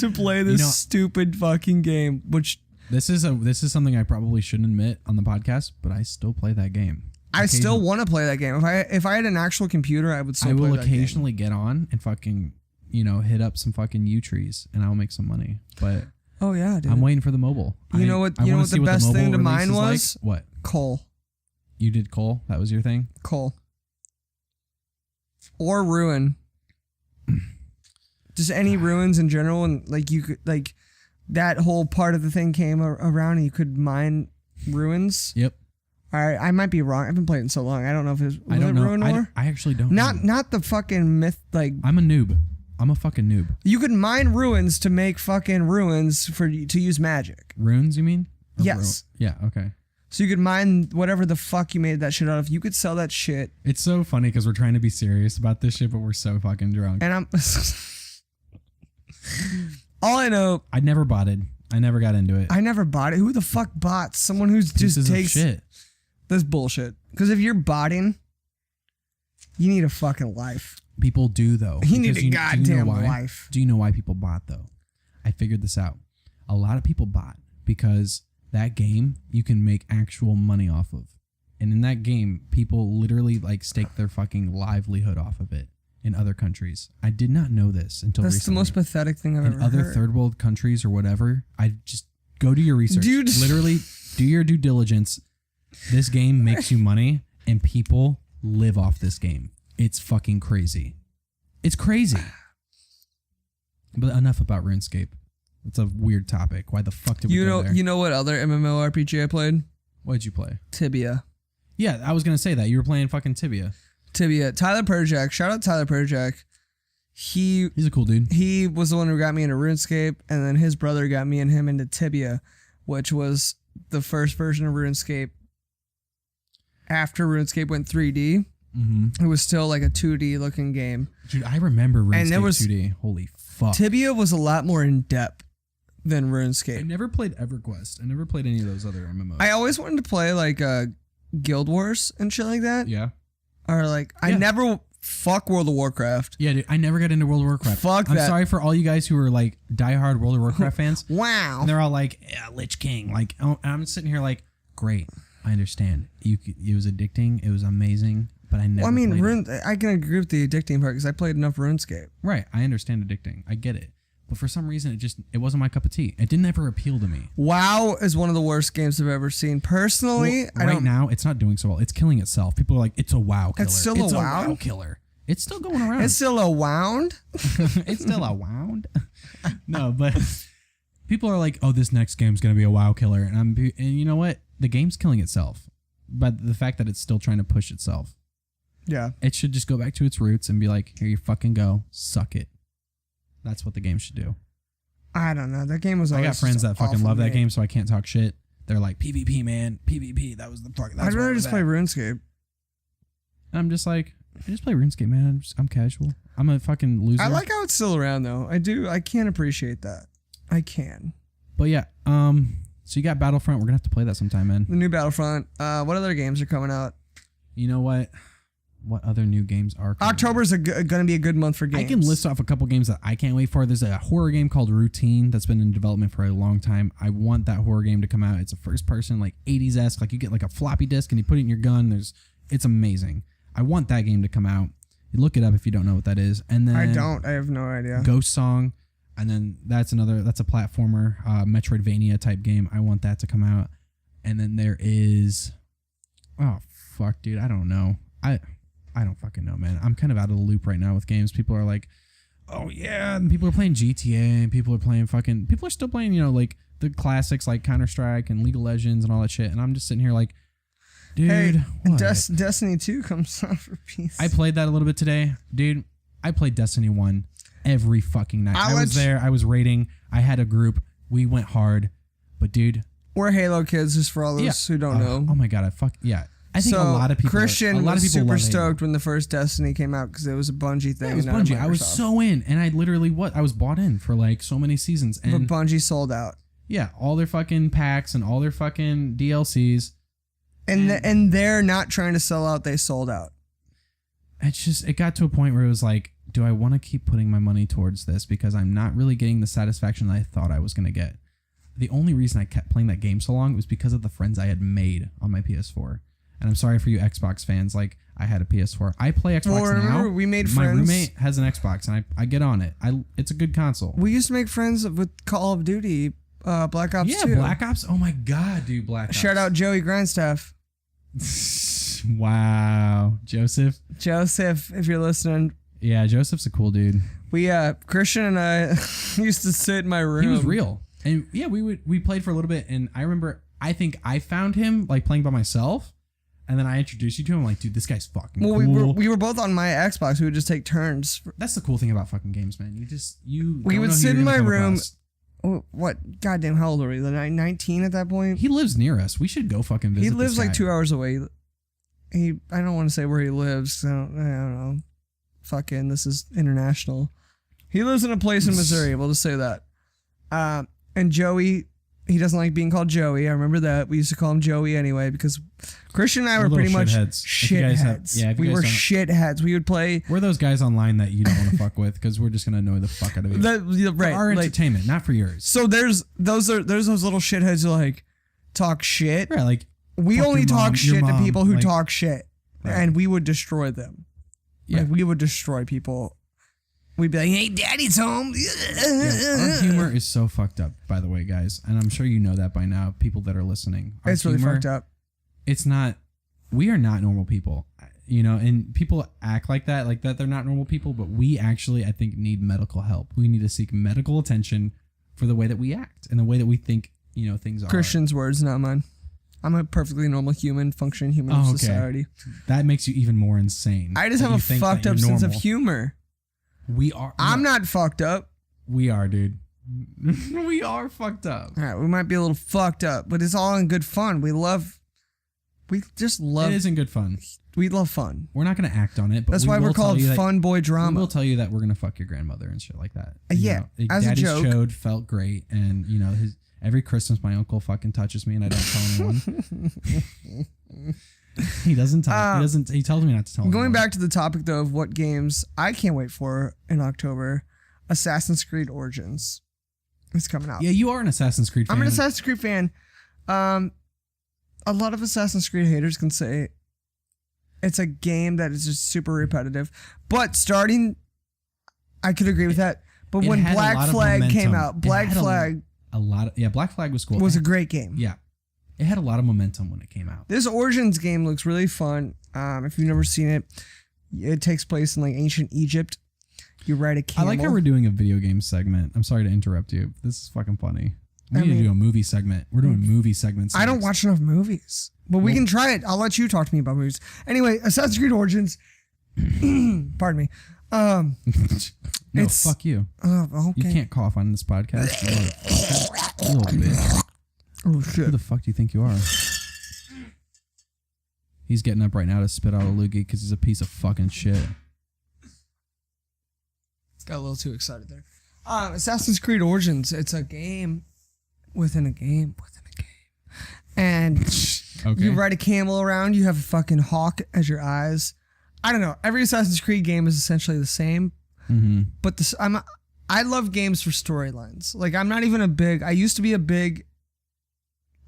to play this stupid fucking game. Which This is something I probably shouldn't admit on the podcast, but I still play that game. I still want to play that game. If I had an actual computer, I would still I play will that game. occasionally get on and fucking, hit up some fucking U trees and I'll make some money. But Oh yeah, dude. I'm waiting for the mobile. You know what the best thing to mine was? What? Coal. You did coal? That was your thing? Coal. Or ruin. Just any ruins in general, and like you could that whole part of the thing came around and you could mine ruins. Yep. I might be wrong. I've been playing so long. I don't know if was I don't it know. Ruin War? I actually don't know. Not the fucking myth. Like I'm a noob. I'm a fucking noob. you could mine ruins to make fucking ruins to use magic. Runes, you mean? Or Yes. Yeah, okay. So you could mine whatever the fuck you made that shit out of. You could sell that shit. It's so funny because we're trying to be serious about this shit, but we're so fucking drunk. And I'm all I know. I never botted. I never got into it. I never bought it. Who the fuck bought someone who's Pieces just of takes shit. this bullshit? Because if you're botting, you need a fucking life. People do though. You need Because a do goddamn know why? life. Do you know why people bought though? I figured this out. A lot of people bought because that game you can make actual money off of. And in that game, people literally stake their fucking livelihood off of it in other countries. I did not know this until That's recently. the most pathetic thing I've In ever other heard. third world countries or whatever, I just go do your research. Dude. Literally do your due diligence. This game makes you money and people live off this game. It's fucking crazy. It's crazy. But enough about RuneScape. It's a weird topic. Why the fuck did we go there? You know what other MMORPG I played? What did you play? Tibia. Yeah, I was gonna say that. You were playing fucking Tibia. Tibia. Tyler Perjak. Shout out Tyler Perjak. He's a cool dude. He was the one who got me into RuneScape, and then his brother got me and him into Tibia, which was the first version of RuneScape. After RuneScape went 3D, it was still like a 2D looking game. Dude, I remember RuneScape And there was 2D. Holy fuck. Tibia was a lot more in depth than I RuneScape. never played EverQuest. I never played any of those other MMOs. I always wanted to play like Guild Wars and shit like that. Yeah. Or like I Yeah. never fuck World of Warcraft. Yeah, dude, I never got into World of Warcraft. Fuck I'm that. sorry for all you guys who are like diehard World of Warcraft fans. Wow. And they're all like, yeah, Lich King. Like, I'm sitting here like, great, I understand. It was addicting. It was amazing, but I never. Well, I mean, played it. I can agree with the addicting part because I played enough RuneScape. Right, I understand addicting. I get it. But for some reason, it wasn't my cup of tea. It didn't ever appeal to me. WoW is one of the worst games I've ever seen. Personally, right now, it's not doing so well. It's killing itself. People are like, it's a WoW killer. It's still a WoW killer. It's still going around. It's still a wound. It's still a wound. No, but people are like, oh, this next game's going to be a WoW killer. And you know what? The game's killing itself. But the fact that it's still trying to push itself. Yeah. It should just go back to its roots and be like, here you fucking go. Suck it. That's what the game should do. I don't know. That game was always I got friends that fucking love that game, game, so I can't talk shit. They're like, PvP, man. PvP. That was the fuck. I'd rather just play RuneScape. And I'm just like, I just play RuneScape, man. I'm casual. I'm a fucking loser. I like how it's still around, though. I do. I can appreciate that. I can. But yeah, so you got Battlefront. We're going to have to play that sometime, man. The new Battlefront. What other games are coming out? You know what? What other new games are coming October's going to be a good month for games. I can list off a couple games that I can't wait for. There's a horror game called Routine that's been in development for a long time. I want that horror game to come out. It's a first person, like 80s-esque. Like you get like a floppy disk and you put it in your gun. It's amazing. I want that game to come out. You look it up if you don't know what that is. And then I don't. I have no idea. Ghost Song. And then that's a platformer, Metroidvania type game. I want that to come out. And then there is, oh fuck, dude, I don't know. I don't fucking know, man. I'm kind of out of the loop right now with games. People are like, oh yeah, and people are playing GTA, and people are still playing, you know, like the classics like Counter-Strike and League of Legends and all that shit. And I'm just sitting here like, dude, hey, what? Destiny 2 comes out for PC. I played that a little bit today, dude. I played Destiny 1 every fucking night. I was there. I was raiding. I had a group. We went hard, but dude, we're Halo kids, just for all those who don't know. Oh my god, I think a lot of people. Christian was super stoked when the first Destiny came out because it was a Bungie thing. Yeah, it was Bungie. I was so in, and I literally I was bought in for like so many seasons, and but Bungie sold out. Yeah, all their fucking packs and all their fucking DLCs, and they're not trying to sell out. They sold out. It got to a point where it was like, do I want to keep putting my money towards this because I'm not really getting the satisfaction that I thought I was gonna get. The only reason I kept playing that game so long was because of the friends I had made on my PS4. And I'm sorry for you Xbox fans. Like, I had a PS4. I play Xbox now. We made friends. My roommate has an Xbox, and I get on it. It's a good console. We used to make friends with Call of Duty, Black Ops 2. Yeah, Black Ops. Oh my god, dude, Black Ops. Shout out Joey Grindstaff. Wow, Joseph, if you're listening. Yeah, Joseph's a cool dude. We Christian and I used to sit in my room. He was real, and yeah, we played for a little bit, and I remember I think I found him like playing by myself. And then I introduced you to him. I'm like, dude, this guy's fucking cool. We were both on my Xbox. We would just take turns. That's the cool thing about fucking games, man. We would sit in my room. What? Goddamn, how old are we? 19 at that point? He lives near us. We should go fucking visit. He lives like 2 hours away. I don't want to say where he lives. I don't know. Fucking, this is international. He lives in a place in Missouri. We'll just say that. And Joey... He doesn't like being called Joey. I remember that. We used to call him Joey anyway because Christian and I were pretty much shitheads. We were shitheads. We would play. We're those guys online that you don't want to fuck with because we're just gonna annoy the fuck out of you. Right, for our entertainment, not for yours. So there's those little shitheads who like talk shit. Right, like we only talk shit to people who talk shit, right. And we would destroy them. Yeah, like, we would destroy people. We'd be like, hey, daddy's home. Yeah, our humor is so fucked up, by the way, guys. And I'm sure you know that by now, people that are listening. It's really fucked up. It's not, we are not normal people, you know, and people act like that they're not normal people, but we actually, I think, need medical help. We need to seek medical attention for the way that we act and the way that we think, you know, things are. Christian's words, not mine. I'm a perfectly normal human, functioning human in society. That makes you even more insane. I just have a fucked up sense of humor. We are. I'm not fucked up. We are, dude. We are fucked up. All right, we might be a little fucked up, but it's all in good fun. We just love. It isn't good fun. We love fun. We're not gonna act on it, but that's why we're called Funboy Drama. We will tell you that we're gonna fuck your grandmother and shit like that. Yeah, as Daddy's a joke. Chode felt great, and you know every Christmas my uncle fucking touches me, and I don't tell anyone. He doesn't tell. He tells me not to tell. Going back to the topic though of what games I can't wait for in October, Assassin's Creed Origins is coming out. Yeah, you are an Assassin's Creed fan. I'm an Assassin's Creed fan. A lot of Assassin's Creed haters can say it's a game that is just super repetitive, but I could agree with that. But It when had a Black lot of Flag came momentum. out, It Black had Flag Black Flag was cool. was a great game. Yeah. It had a lot of momentum when it came out. This Origins game looks really fun. If you've never seen it, it takes place in like ancient Egypt. You ride a camel. I like how we're doing a video game segment. I'm sorry to interrupt you. This is fucking funny. We need to do a movie segment. We're doing movie segments. I don't watch enough movies, but we can try it. I'll let you talk to me about movies. Anyway, Assassin's Creed Origins. Pardon me. No, it's fuck you. Okay. You can't cough on this podcast. You motherfucker. You little bitch. Oh Who shit. the fuck do you think you are? He's getting up right now to spit out a loogie because he's a piece of fucking shit. Got a little too excited there. Assassin's Creed Origins. It's a game within a game within a game, and Okay. you ride a camel around. You have a fucking hawk as your eyes. I don't know. Every Assassin's Creed game is essentially the same, but I love games for storylines. Like I'm not even a big. I used to be a big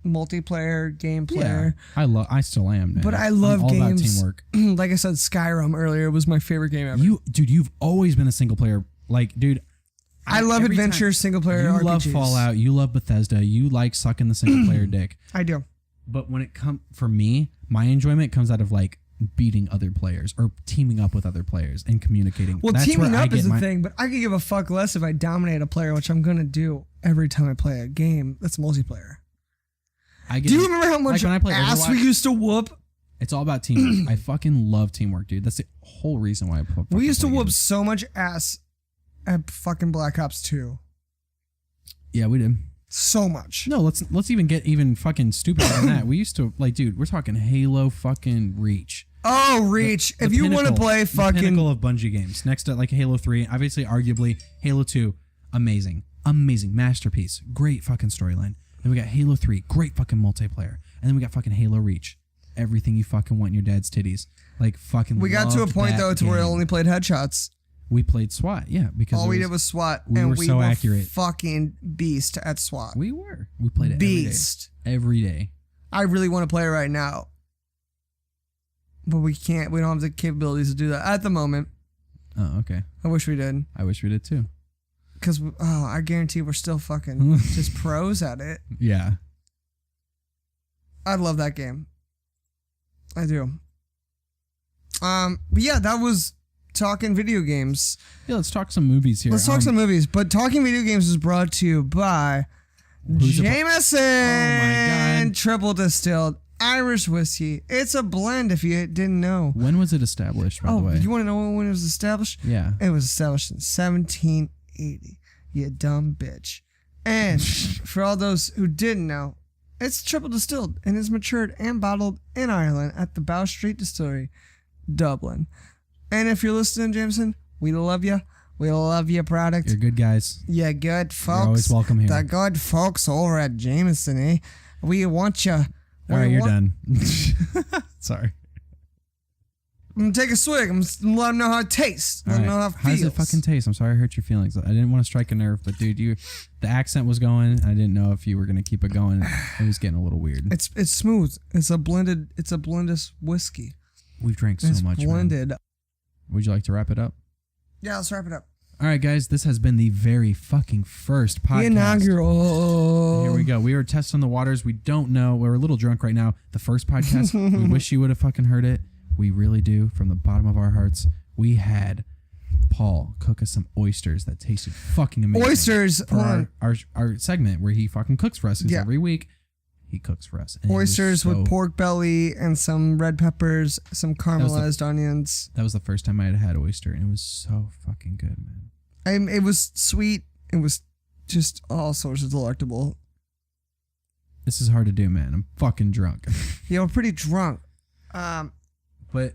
multiplayer game player. Yeah, I still am, man. But I love I'm all games. about teamwork. Like I said, Skyrim earlier was my favorite game ever. You've always been a single player. Like, dude, I love every adventure time- single player You RPGs. love Fallout. You love Bethesda. You like sucking the single player dick. I do. But when it comes for me, my enjoyment comes out of like beating other players or teaming up with other players and communicating. Well, That's teaming where I up is get the thing, but I could give a fuck less if I dominate a player, which I'm gonna do every time I play a game that's multiplayer. Do you remember how much like when I play ass we Overwatch, used to whoop? It's all about teamwork. I fucking love teamwork, dude. That's the whole reason why I play. We used to whoop so much ass at fucking Black Ops 2. Yeah, we did. So much. No, let's even get even fucking stupider than that. We used to like, dude. We're talking Halo fucking Reach. Oh, Reach! The if you want to pinnacle- play the fucking pinnacle of Bungie games, next to like Halo 3, obviously, arguably Halo 2, amazing masterpiece, great fucking storyline. Then we got Halo 3, great fucking multiplayer, and then we got fucking Halo Reach, everything you fucking want in your dad's titties, like fucking. we got to a loved point that though to where I game. only played headshots. We played SWAT, yeah, because All we did was SWAT, we and were we so were accurate. fucking beast at SWAT. We played it Beast. every day. I really want to play it right now, but we can't. We don't have the capabilities to do that at the moment. Oh, okay. I wish we did, I wish we did too. because I guarantee we're still fucking just pros at it. Yeah. I love that game. I do. But yeah, that was talking video games. Yeah, let's talk some movies here. Let's talk some movies. But talking video games is brought to you by Jameson. Oh my God. Triple distilled Irish whiskey. It's a blend. If you didn't know. When was it established? By the way. You want to know when it was established? Yeah. It was established in 1780. You dumb bitch. And for all those who didn't know, it's triple distilled and is matured and bottled in Ireland at the Bow Street Distillery, Dublin. And if you're listening, Jameson, we love you. We love your product. You're good guys. Yeah, good folks. You're always welcome here. The good folks over at Jameson, eh? We want you. All right, you're done. Sorry. I'm gonna take a swig. I'm gonna let them know how it tastes. Let them know how it feels. How does it fucking taste? I'm sorry I hurt your feelings. I didn't want to strike a nerve, but dude, the accent was going. I didn't know if you were gonna keep it going. It was getting a little weird. It's smooth. It's a blended whiskey. We've drank so It's much. blended. Man. Would you like to wrap it up? Yeah, let's wrap it up. All right, guys. This has been the very fucking first podcast. The inaugural. Here we go. We are testing the waters. We don't know. We're a little drunk right now. The first podcast. We wish you would have fucking heard it. We really do, from the bottom of our hearts. We had Paul cook us some oysters that tasted fucking amazing. Oysters for our segment where he fucking cooks for us. 'Cause Yeah. every week he cooks for us. And it was Oysters with pork belly and some red peppers, some caramelized onions. That was the first time I had had oyster, and it was so fucking good, man. It was sweet. It was just all sorts of delectable. This is hard to do, man. I'm fucking drunk. Yeah, we're pretty drunk. But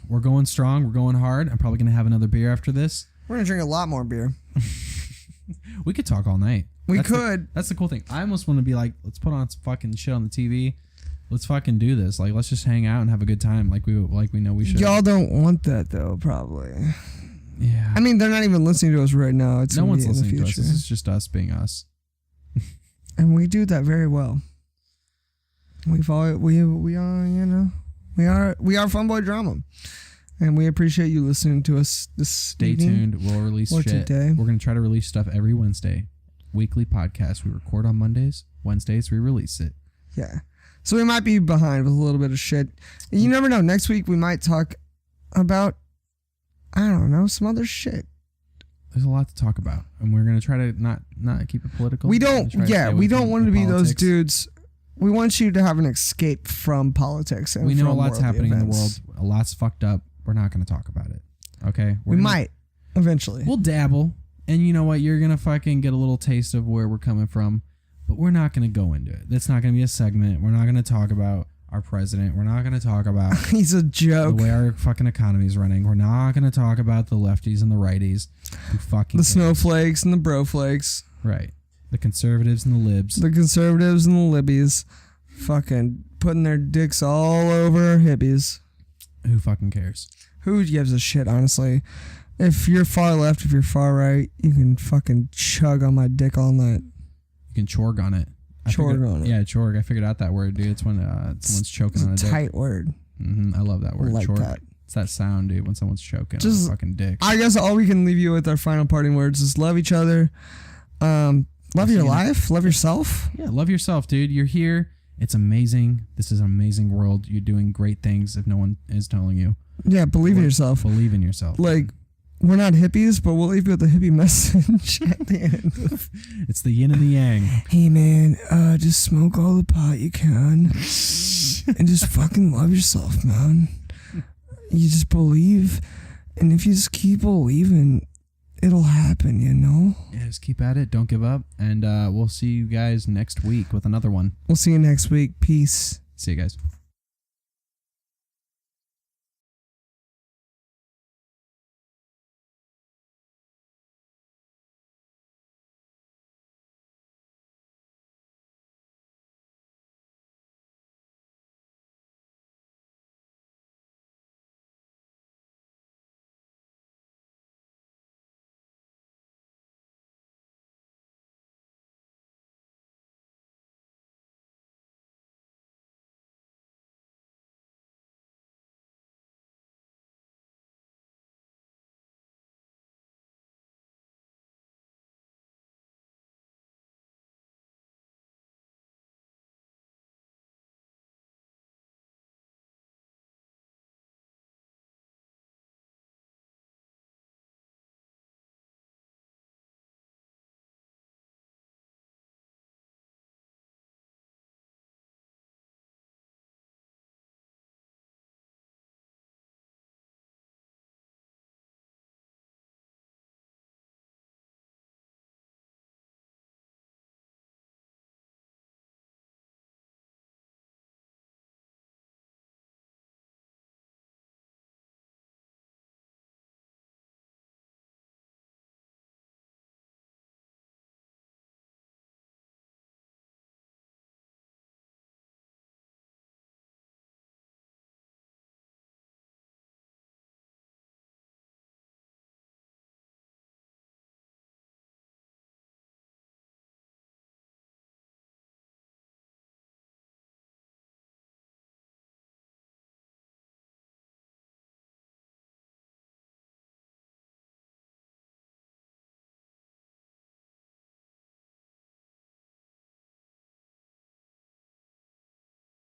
we're going strong. We're going hard. I'm probably going to have another beer after this. We're going to drink a lot more beer. We could talk all night. We could. That's the cool thing. I almost want to be like, let's put on some fucking shit on the TV. Let's fucking do this. Like, let's just hang out and have a good time like we know we should. Y'all don't want that, though, probably. Yeah. I mean, they're not even listening to us right now. It's No gonna one's be in the listening to us. future. This is just us being us. And we do that very well. We are Funboy Drama, And we appreciate you listening to us this Stay evening. tuned. We'll release Or shit. today. We're going to try to release stuff every Wednesday. Weekly podcast. We record on Mondays. Wednesdays, we release it. Yeah. So we might be behind with a little bit of shit. You never know. Next week we might talk about, I don't know, some other shit. There's a lot to talk about. And we're going to try to not keep it political. We don't, yeah, we don't want to be those politics. dudes. We want you to have an escape from politics. And We know a from lot's worldly happening events. in the world. A lot's fucked up. We're not going to talk about it. Okay? We might, eventually. We'll dabble. And you know what? You're going to fucking get a little taste of where we're coming from. But we're not going to go into it. That's not going to be a segment. We're not going to talk about our president. We're not going to talk about He's a joke. the way our fucking economy is running. We're not going to talk about the lefties and the righties. Who fucking The cares? snowflakes and the broflakes. Right. The conservatives and the libs. The conservatives and the libbies. Fucking putting their dicks all over our hippies. Who fucking cares? Who gives a shit, honestly? If you're far left, if you're far right, you can fucking chug on my dick all night. You can chorg on it. Chorg on it. Yeah, chorg. I figured out that word, dude. It's when someone's choking on a It's a dick. tight word. I love that word. Like chorg. that. It's that sound, dude, when someone's choking on Just- a fucking dick. I guess all we can leave you with our final parting words is love each other. Love your life. Love yourself. Yeah, love yourself, dude. You're here. It's amazing. This is an amazing world. You're doing great things if no one is telling you. Yeah, believe in yourself. Believe in yourself. Like, we're not hippies, but we'll leave you with a hippie message at the end. It's the yin and the yang. Hey man, just smoke all the pot you can. And just fucking love yourself, man. You just believe, and if you just keep believing, it'll happen, you know? Yeah, just keep at it. Don't give up. And we'll see you guys next week with another one. We'll see you next week. Peace. See you guys.